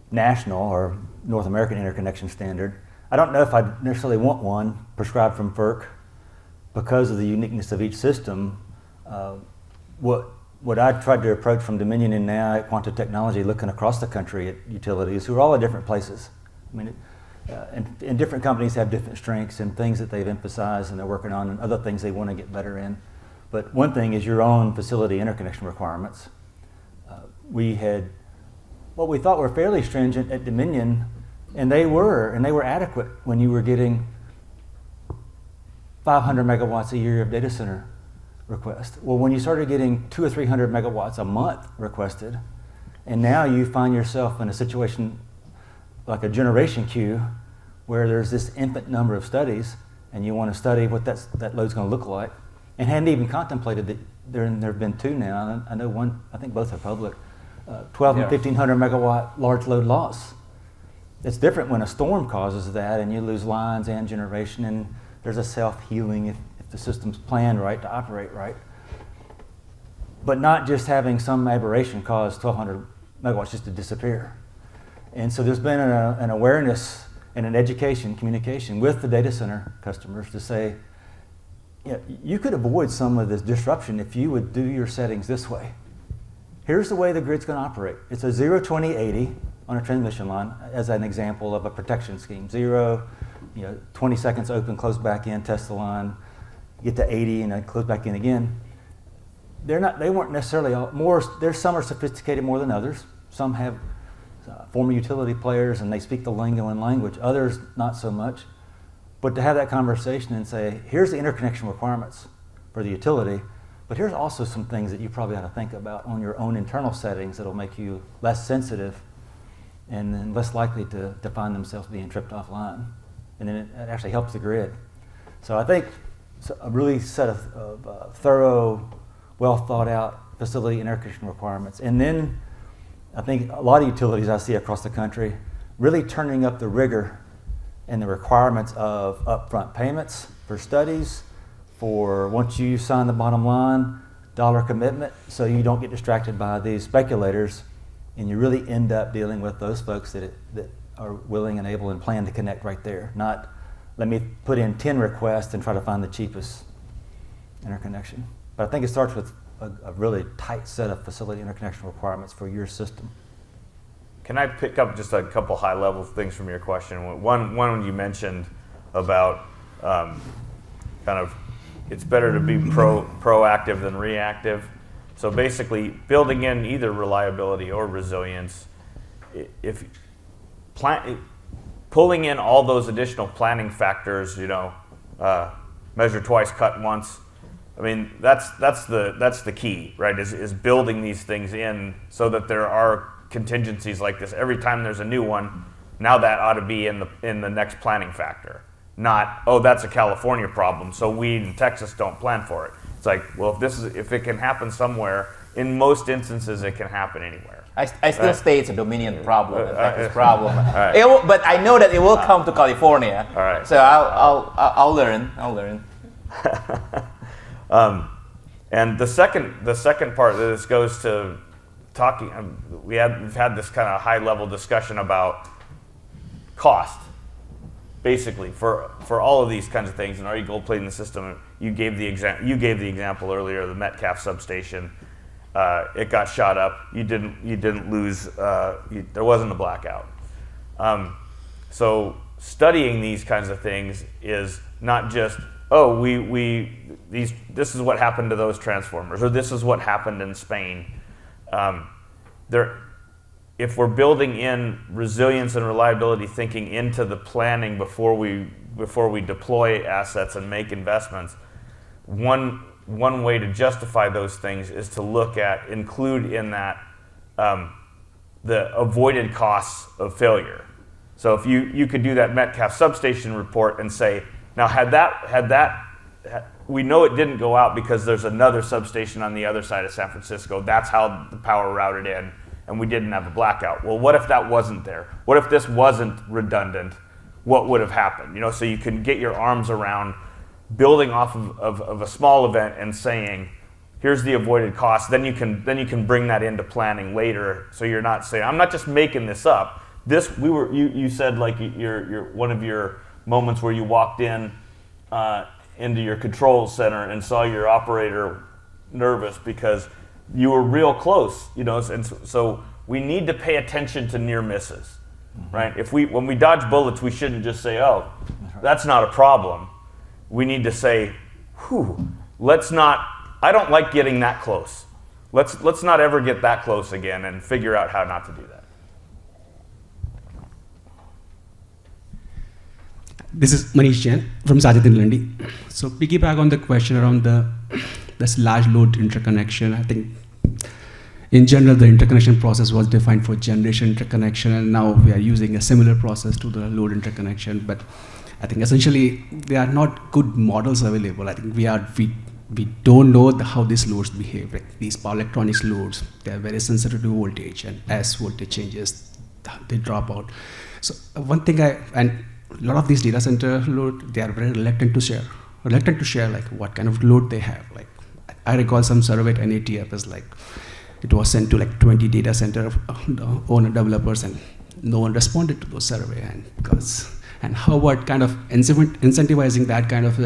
national or North American interconnection standard. I don't know if I necessarily want one prescribed from FERC because of the uniqueness of each system. What I tried to approach from Dominion and now at Quanta Technology, looking across the country at utilities who are all at different places. I mean, and different companies have different strengths and things that they've emphasized and they're working on, and other things they want to get better in. But one thing is your own facility interconnection requirements. We had what we thought were fairly stringent at Dominion, and they were adequate when you were getting 500 megawatts a year of data center request. Well, when you started getting 200 or 300 megawatts a month requested, and now you find yourself in a situation like a generation queue where there's this infinite number of studies, and you want to study what that load's going to look like, and hadn't even contemplated that there have been two now. I know one, I think both are public, 12 and 1,500 megawatt large load loss. It's different when a storm causes that and you lose lines and generation, and there's a self-healing if the system's planned right to operate right. But not just having some aberration cause 1,200 megawatts just to disappear. And so there's been an awareness and an education, communication with the data center customers to say, yeah, you could avoid some of this disruption if you would do your settings this way. Here's the way the grid's going to operate. It's a 0-20-80 on a transmission line as an example of a protection scheme. 0, 20 seconds open, close back in, test the line, get to 80, and then close back in again. They weren't necessarily there's some are sophisticated more than others. Some have former utility players and they speak the lingo and language. Others not so much. But to have that conversation and say, here's the interconnection requirements for the utility, but here's also some things that you probably ought to think about on your own internal settings that'll make you less sensitive and then less likely to find themselves being tripped offline. And then it actually helps the grid. So I think a really set of thorough, well thought out facility interconnection requirements. And then I think a lot of utilities I see across the country really turning up the rigor and the requirements of upfront payments for studies, for once you sign the bottom line, dollar commitment, so you don't get distracted by these speculators, and you really end up dealing with those folks that are willing and able and plan to connect right there. Not, let me put in 10 requests and try to find the cheapest interconnection. But I think it starts with a really tight set of facility interconnection requirements for your system.
Can I pick up just a couple high-level things from your question? One you mentioned about kind of it's better to be proactive than reactive. So basically, building in either reliability or resilience, if pulling in all those additional planning factors, measure twice, cut once, I mean, that's the key, right? Is building these things in so that there are contingencies like this every time there's a new one. Now that ought to be in the next planning factor, not, oh, that's a California problem, so we in Texas don't plan for it. It's like, well, if it can happen somewhere, in most instances it can happen anywhere.
I still say it's a Dominion problem, a Texas problem.
Right.
But I know that it will come to California.
All right.
So I'll learn.
And the second part of this goes to talking. We've had this kind of high level discussion about cost, basically for all of these kinds of things. And are you gold plating the system? You gave the example earlier, the Metcalf substation. It got shot up. You didn't lose. There wasn't a blackout. So studying these kinds of things is not just, oh, this is what happened to those transformers, or this is what happened in Spain. If we're building in resilience and reliability thinking into the planning before we deploy assets and make investments, one way to justify those things is to include in that the avoided costs of failure. So if you could do that Metcalf substation report and say, now we know it didn't go out because there's another substation on the other side of San Francisco. That's how the power routed in, and we didn't have a blackout. Well, what if that wasn't there? What if this wasn't redundant? What would have happened? So you can get your arms around building off of a small event and saying, here's the avoided cost. Then you can bring that into planning later. So you're not saying, I'm not just making this up. You said like your one of your moments where you walked into your control center and saw your operator nervous because you were real close, and so we need to pay attention to near misses, right? When we dodge bullets, we shouldn't just say, oh, that's not a problem. We need to say, I don't like getting that close. Let's not ever get that close again and figure out how not to do that.
This is Manish Jain from Sajid Landi. So piggyback on the question around this large load interconnection, I think in general the interconnection process was defined for generation interconnection, and now we are using a similar process to the load interconnection. But I think essentially there are not good models available. I think we don't know how these loads behave. Like these power electronics loads, they are very sensitive to voltage, and as voltage changes, they drop out. So one thing and a lot of these data center load, they are very reluctant to share like what kind of load they have. Like I recall some survey at NATF is like, it was sent to like 20 data center owner developers, and no one responded to those survey. And how about kind of incentivizing that kind of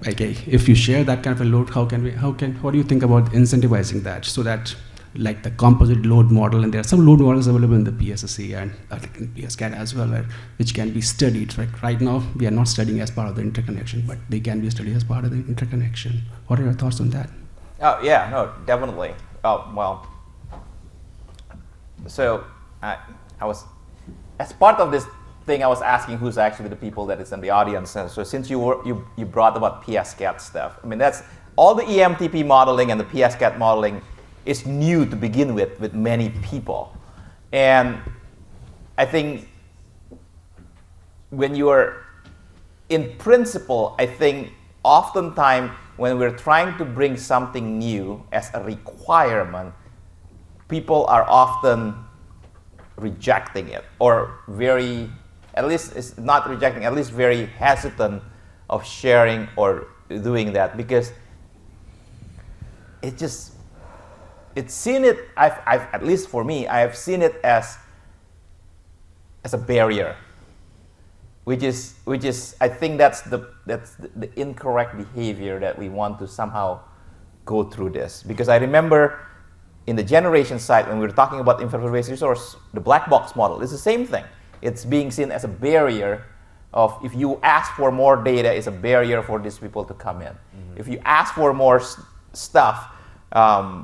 if you share that kind of a load, what do you think about incentivizing that so that like the composite load model, and there are some load models available in the PSSC and in PSCAT as well, which can be studied. Right now, we are not studying as part of the interconnection, but they can be studied as part of the interconnection. What are your thoughts on that?
Oh yeah, no, definitely. Oh well. So I was, as part of this thing, I was asking who's actually the people that is in the audience. And so since you brought about PSCAT stuff, I mean that's all the EMTP modeling and the PSCAT modeling is new to begin with many people. And I think when you are in principle, I think oftentimes when we're trying to bring something new as a requirement, people are often rejecting it, or at least it's not rejecting, at least very hesitant of sharing or doing that, because it's seen it, I've at least for me, I have seen it as a barrier, which is I think that's the incorrect behavior that we want to somehow go through this. Because I remember in the generation side, when we were talking about infrastructure-based resource, the black box model is the same thing. It's being seen as a barrier of, if you ask for more data, it's a barrier for these people to come in. Mm-hmm. If you ask for more stuff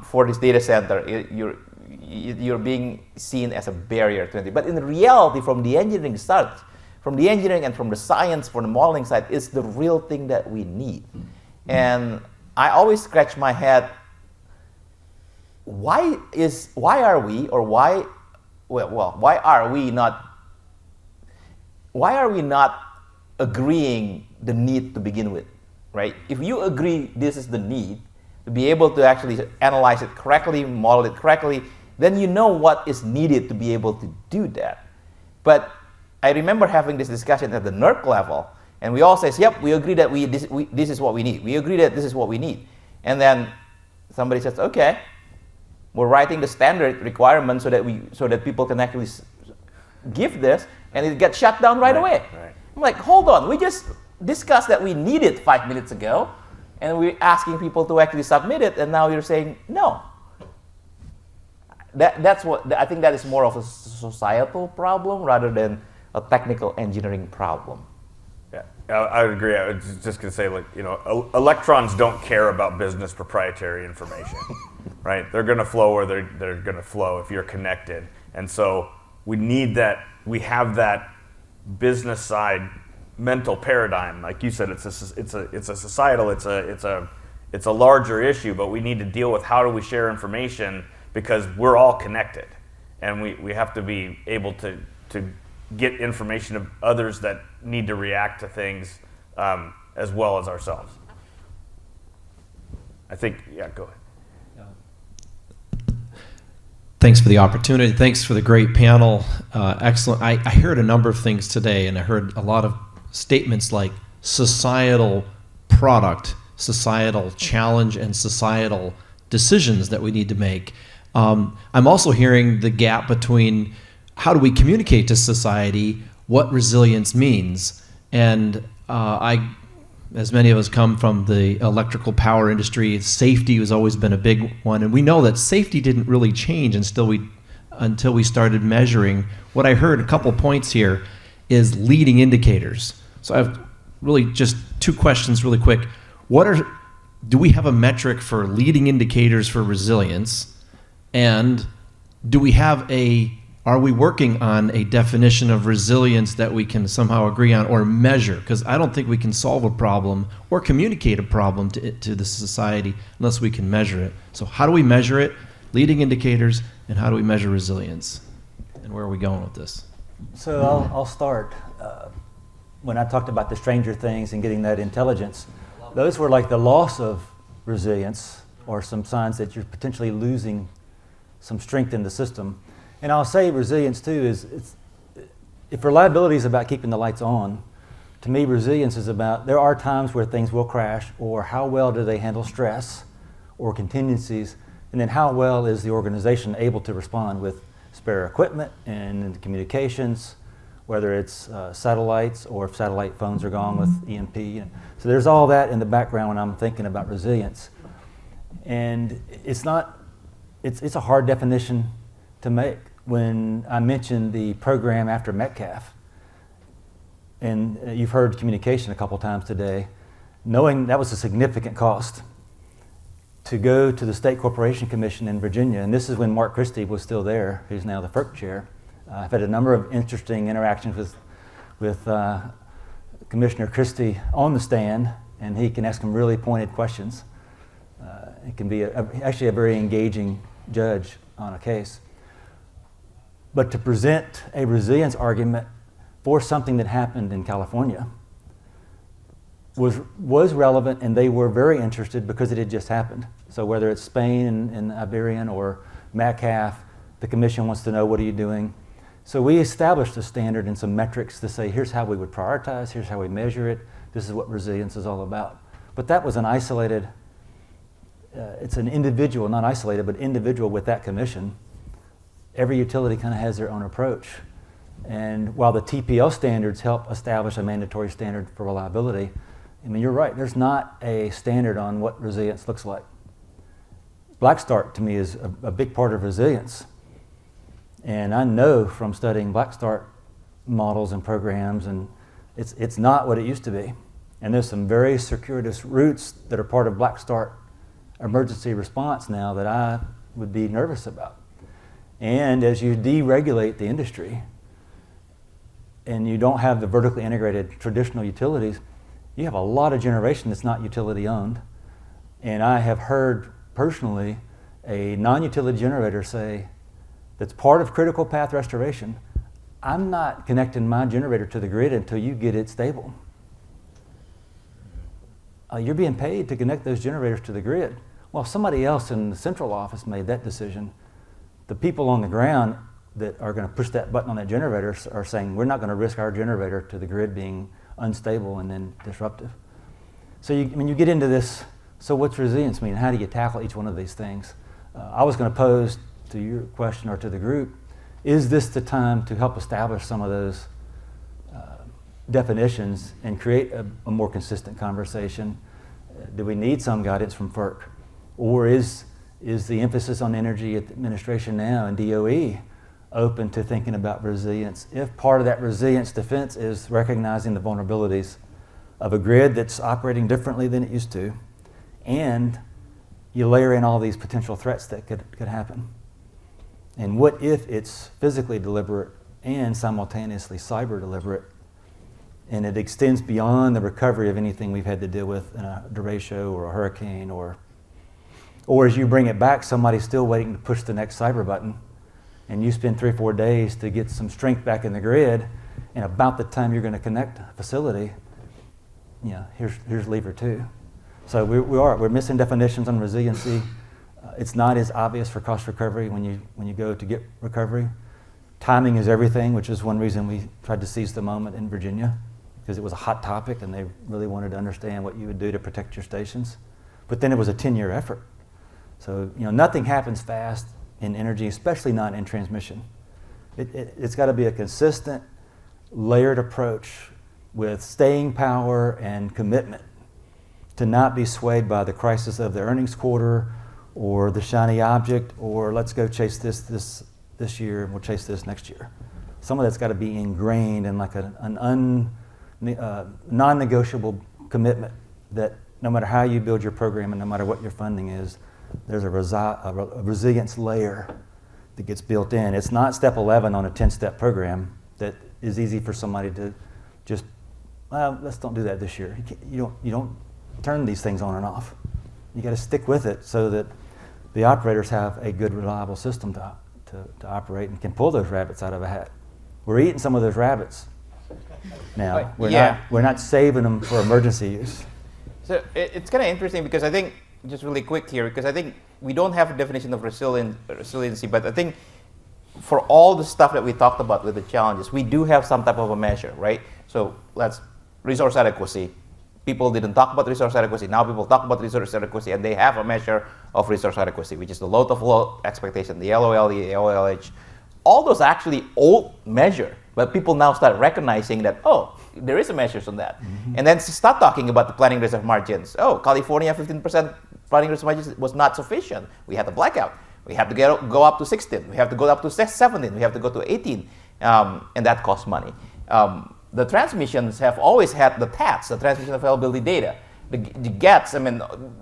for this data center, you're being seen as a barrier to it. But in reality, from the engineering and from the science, from the modeling side, is the real thing that we need. Mm-hmm. And I always scratch my head. Why are we not agreeing the need to begin with, right? If you agree this is the need, to be able to actually analyze it correctly, model it correctly, then you know what is needed to be able to do that. But I remember having this discussion at the NERC level, and we all say, yep, we agree that this is what we need. We agree that this is what we need. And then somebody says, okay, we're writing the standard requirements so that people can actually give this, and it gets shut down right away.
Right.
I'm like, hold on, we just discussed that we need it 5 minutes ago, and we're asking people to actually submit it, and now you're saying no. That's what I think that is more of a societal problem rather than a technical engineering problem.
Yeah, I would agree. I was just going to say, electrons don't care about business proprietary information, right? They're going to flow where they're going to flow if you're connected. And so we need that. We have that business side mental paradigm, like you said. It's a societal. It's a larger issue, but we need to deal with how do we share information because we're all connected, and we have to be able to get information of others that need to react to things as well as ourselves. I think, go ahead.
Thanks for the opportunity. Thanks for the great panel. Excellent. I heard a number of things today, and I heard a lot of statements like societal product, societal challenge, and societal decisions that we need to make. I'm also hearing the gap between how do we communicate to society what resilience means. And as many of us come from the electrical power industry, safety has always been a big one. And we know that safety didn't really change until we started measuring. What I heard, a couple points here, is leading indicators. So I have really just two questions really quick. Do we have a metric for leading indicators for resilience? And are we working on a definition of resilience that we can somehow agree on or measure? Because I don't think we can solve a problem or communicate a problem to the society unless we can measure it. So how do we measure it? Leading indicators, and how do we measure resilience? And where are we going with this?
So I'll start. When I talked about the stranger things and getting that intelligence, those were like the loss of resilience or some signs that you're potentially losing some strength in the system. And I'll say resilience too if reliability is about keeping the lights on, to me resilience is about, there are times where things will crash, or how well do they handle stress or contingencies, and then how well is the organization able to respond with spare equipment and communications, whether it's satellites or if satellite phones are gone with EMP. So there's all that in the background when I'm thinking about resilience. And it's a hard definition to make. When I mentioned the program after Metcalf, and you've heard communication a couple times today, knowing that was a significant cost to go to the State Corporation Commission in Virginia, and this is when Mark Christie was still there, who's now the FERC chair. I've had a number of interesting interactions with Commissioner Christie on the stand, and he can ask some really pointed questions. It can be actually a very engaging judge on a case. But to present a resilience argument for something that happened in California was relevant, and they were very interested because it had just happened. So whether it's Spain and Iberian or Metcalf, the commission wants to know, what are you doing? So we established a standard and some metrics to say, here's how we would prioritize, here's how we measure it, this is what resilience is all about. But that was an isolated, it's an individual, not isolated, but individual with that commission. Every utility kind of has their own approach. And while the TPO standards help establish a mandatory standard for reliability, I mean, you're right, there's not a standard on what resilience looks like. Black Start to me is a big part of resilience. And I know from studying Black Start models and programs, and it's not what it used to be. And there's some very circuitous routes that are part of Black Start emergency response now that I would be nervous about. And as you deregulate the industry and you don't have the vertically integrated traditional utilities, you have a lot of generation that's not utility owned. And I have heard personally a non-utility generator say that's part of critical path restoration, I'm not connecting my generator to the grid until you get it stable. You're being paid to connect those generators to the grid. Well, if somebody else in the central office made that decision, the people on the ground that are going to push that button on that generator are saying, we're not going to risk our generator to the grid being unstable and then disruptive. So when you get into this, so what's resilience mean? How do you tackle each one of these things? I was going to pose to your question or to the group, is this the time to help establish some of those definitions and create a more consistent conversation? Do we need some guidance from FERC? Or is the emphasis on energy at the administration now and DOE open to thinking about resilience? If part of that resilience defense is recognizing the vulnerabilities of a grid that's operating differently than it used to, and you layer in all these potential threats that could happen. And what if it's physically deliberate and simultaneously cyber deliberate, and it extends beyond the recovery of anything we've had to deal with in a derecho or a hurricane, or as you bring it back, somebody's still waiting to push the next cyber button, and you spend 3 or 4 days to get some strength back in the grid, and about the time you're going to connect a facility, here's lever 2. So we're missing definitions on resiliency. It's not as obvious for cost recovery when you go to get recovery. Timing is everything, which is one reason we tried to seize the moment in Virginia, because it was a hot topic and they really wanted to understand what you would do to protect your stations. But then it was a 10-year effort. So nothing happens fast in energy, especially not in transmission. It's got to be a consistent, layered approach with staying power and commitment to not be swayed by the crisis of the earnings quarter or the shiny object, or let's go chase this year and we'll chase this next year. Some of that's got to be ingrained in like an non-negotiable commitment that no matter how you build your program and no matter what your funding is, there's a resilience layer that gets built in. It's not step 11 on a 10-step program that is easy for somebody to just, let's don't do that this year. You don't turn these things on and off. You got to stick with it so that the operators have a good, reliable system to operate and can pull those rabbits out of a hat. We're eating some of those rabbits now. We're not saving them for emergency use.
So it's kind of interesting because I think, just really quick here, because I think we don't have a definition of resiliency, but I think for all the stuff that we talked about with the challenges, we do have some type of a measure, right? So resource adequacy. People didn't talk about resource adequacy. Now people talk about resource adequacy, and they have a measure of resource adequacy, which is the load of load expectation, the LOL, the LOLH. All those actually old measure, but people now start recognizing that, there is a measure on that. Mm-hmm. And then start talking about the planning reserve margins. California 15% planning reserve margins was not sufficient. We had a blackout. We have to go up to 16. We have to go up to 17. We have to go to 18. And that costs money. The transmissions have always had the TADs, the transmission availability data, the GETs.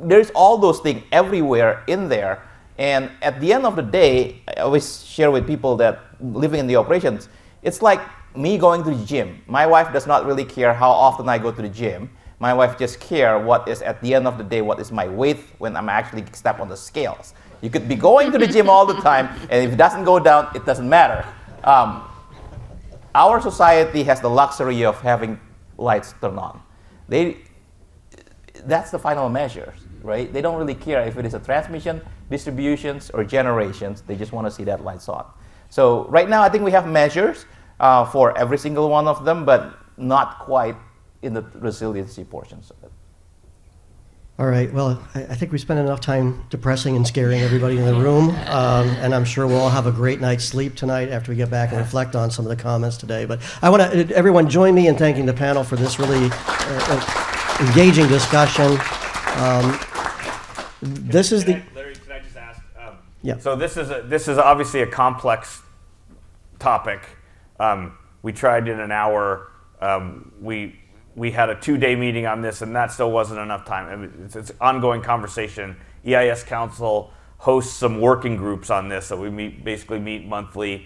There's all those things everywhere in there. And at the end of the day, I always share with people that living in the operations, it's like me going to the gym. My wife does not really care how often I go to the gym. My wife just cares what is at the end of the day, what is my weight when I'm actually step on the scales. You could be going to the gym all the time, and if it doesn't go down, it doesn't matter. Our society has the luxury of having lights turned on. That's the final measure, right? They don't really care if it is a transmission, distributions, or generations. They just want to see that lights on. So right now, I think we have measures for every single one of them, but not quite in the resiliency portions of it.
All right, well, I think we spent enough time depressing and scaring everybody in the room, and I'm sure we'll all have a great night's sleep tonight after we get back and reflect on some of the comments today. But I want to, everyone join me in thanking the panel for this really engaging discussion. This is
Larry, can I just ask?
Yeah.
So this is obviously a complex topic. We tried in an hour. We had a 2-day meeting on this, and that still wasn't enough time. It's an ongoing conversation. EIS Council hosts some working groups on this, so we basically meet monthly.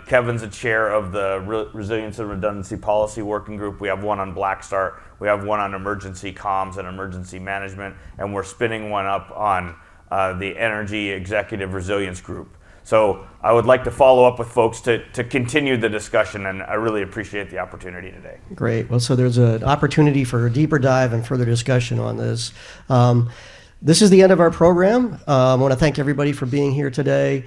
Kevin's a chair of the Resilience and Redundancy Policy Working Group. We have one on Black Start. We have one on emergency comms and emergency management, and we're spinning one up on the Energy Executive Resilience Group. So I would like to follow up with folks to continue the discussion, and I really appreciate the opportunity today.
Great. Well, so there's an opportunity for a deeper dive and further discussion on this. This is the end of our program. I want to thank everybody for being here today.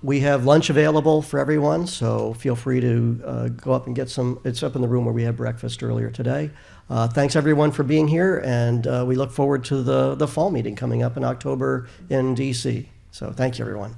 We have lunch available for everyone, so feel free to go up and get some. It's up in the room where we had breakfast earlier today. Thanks everyone for being here, and we look forward to the fall meeting coming up in October in DC. So thank you, everyone.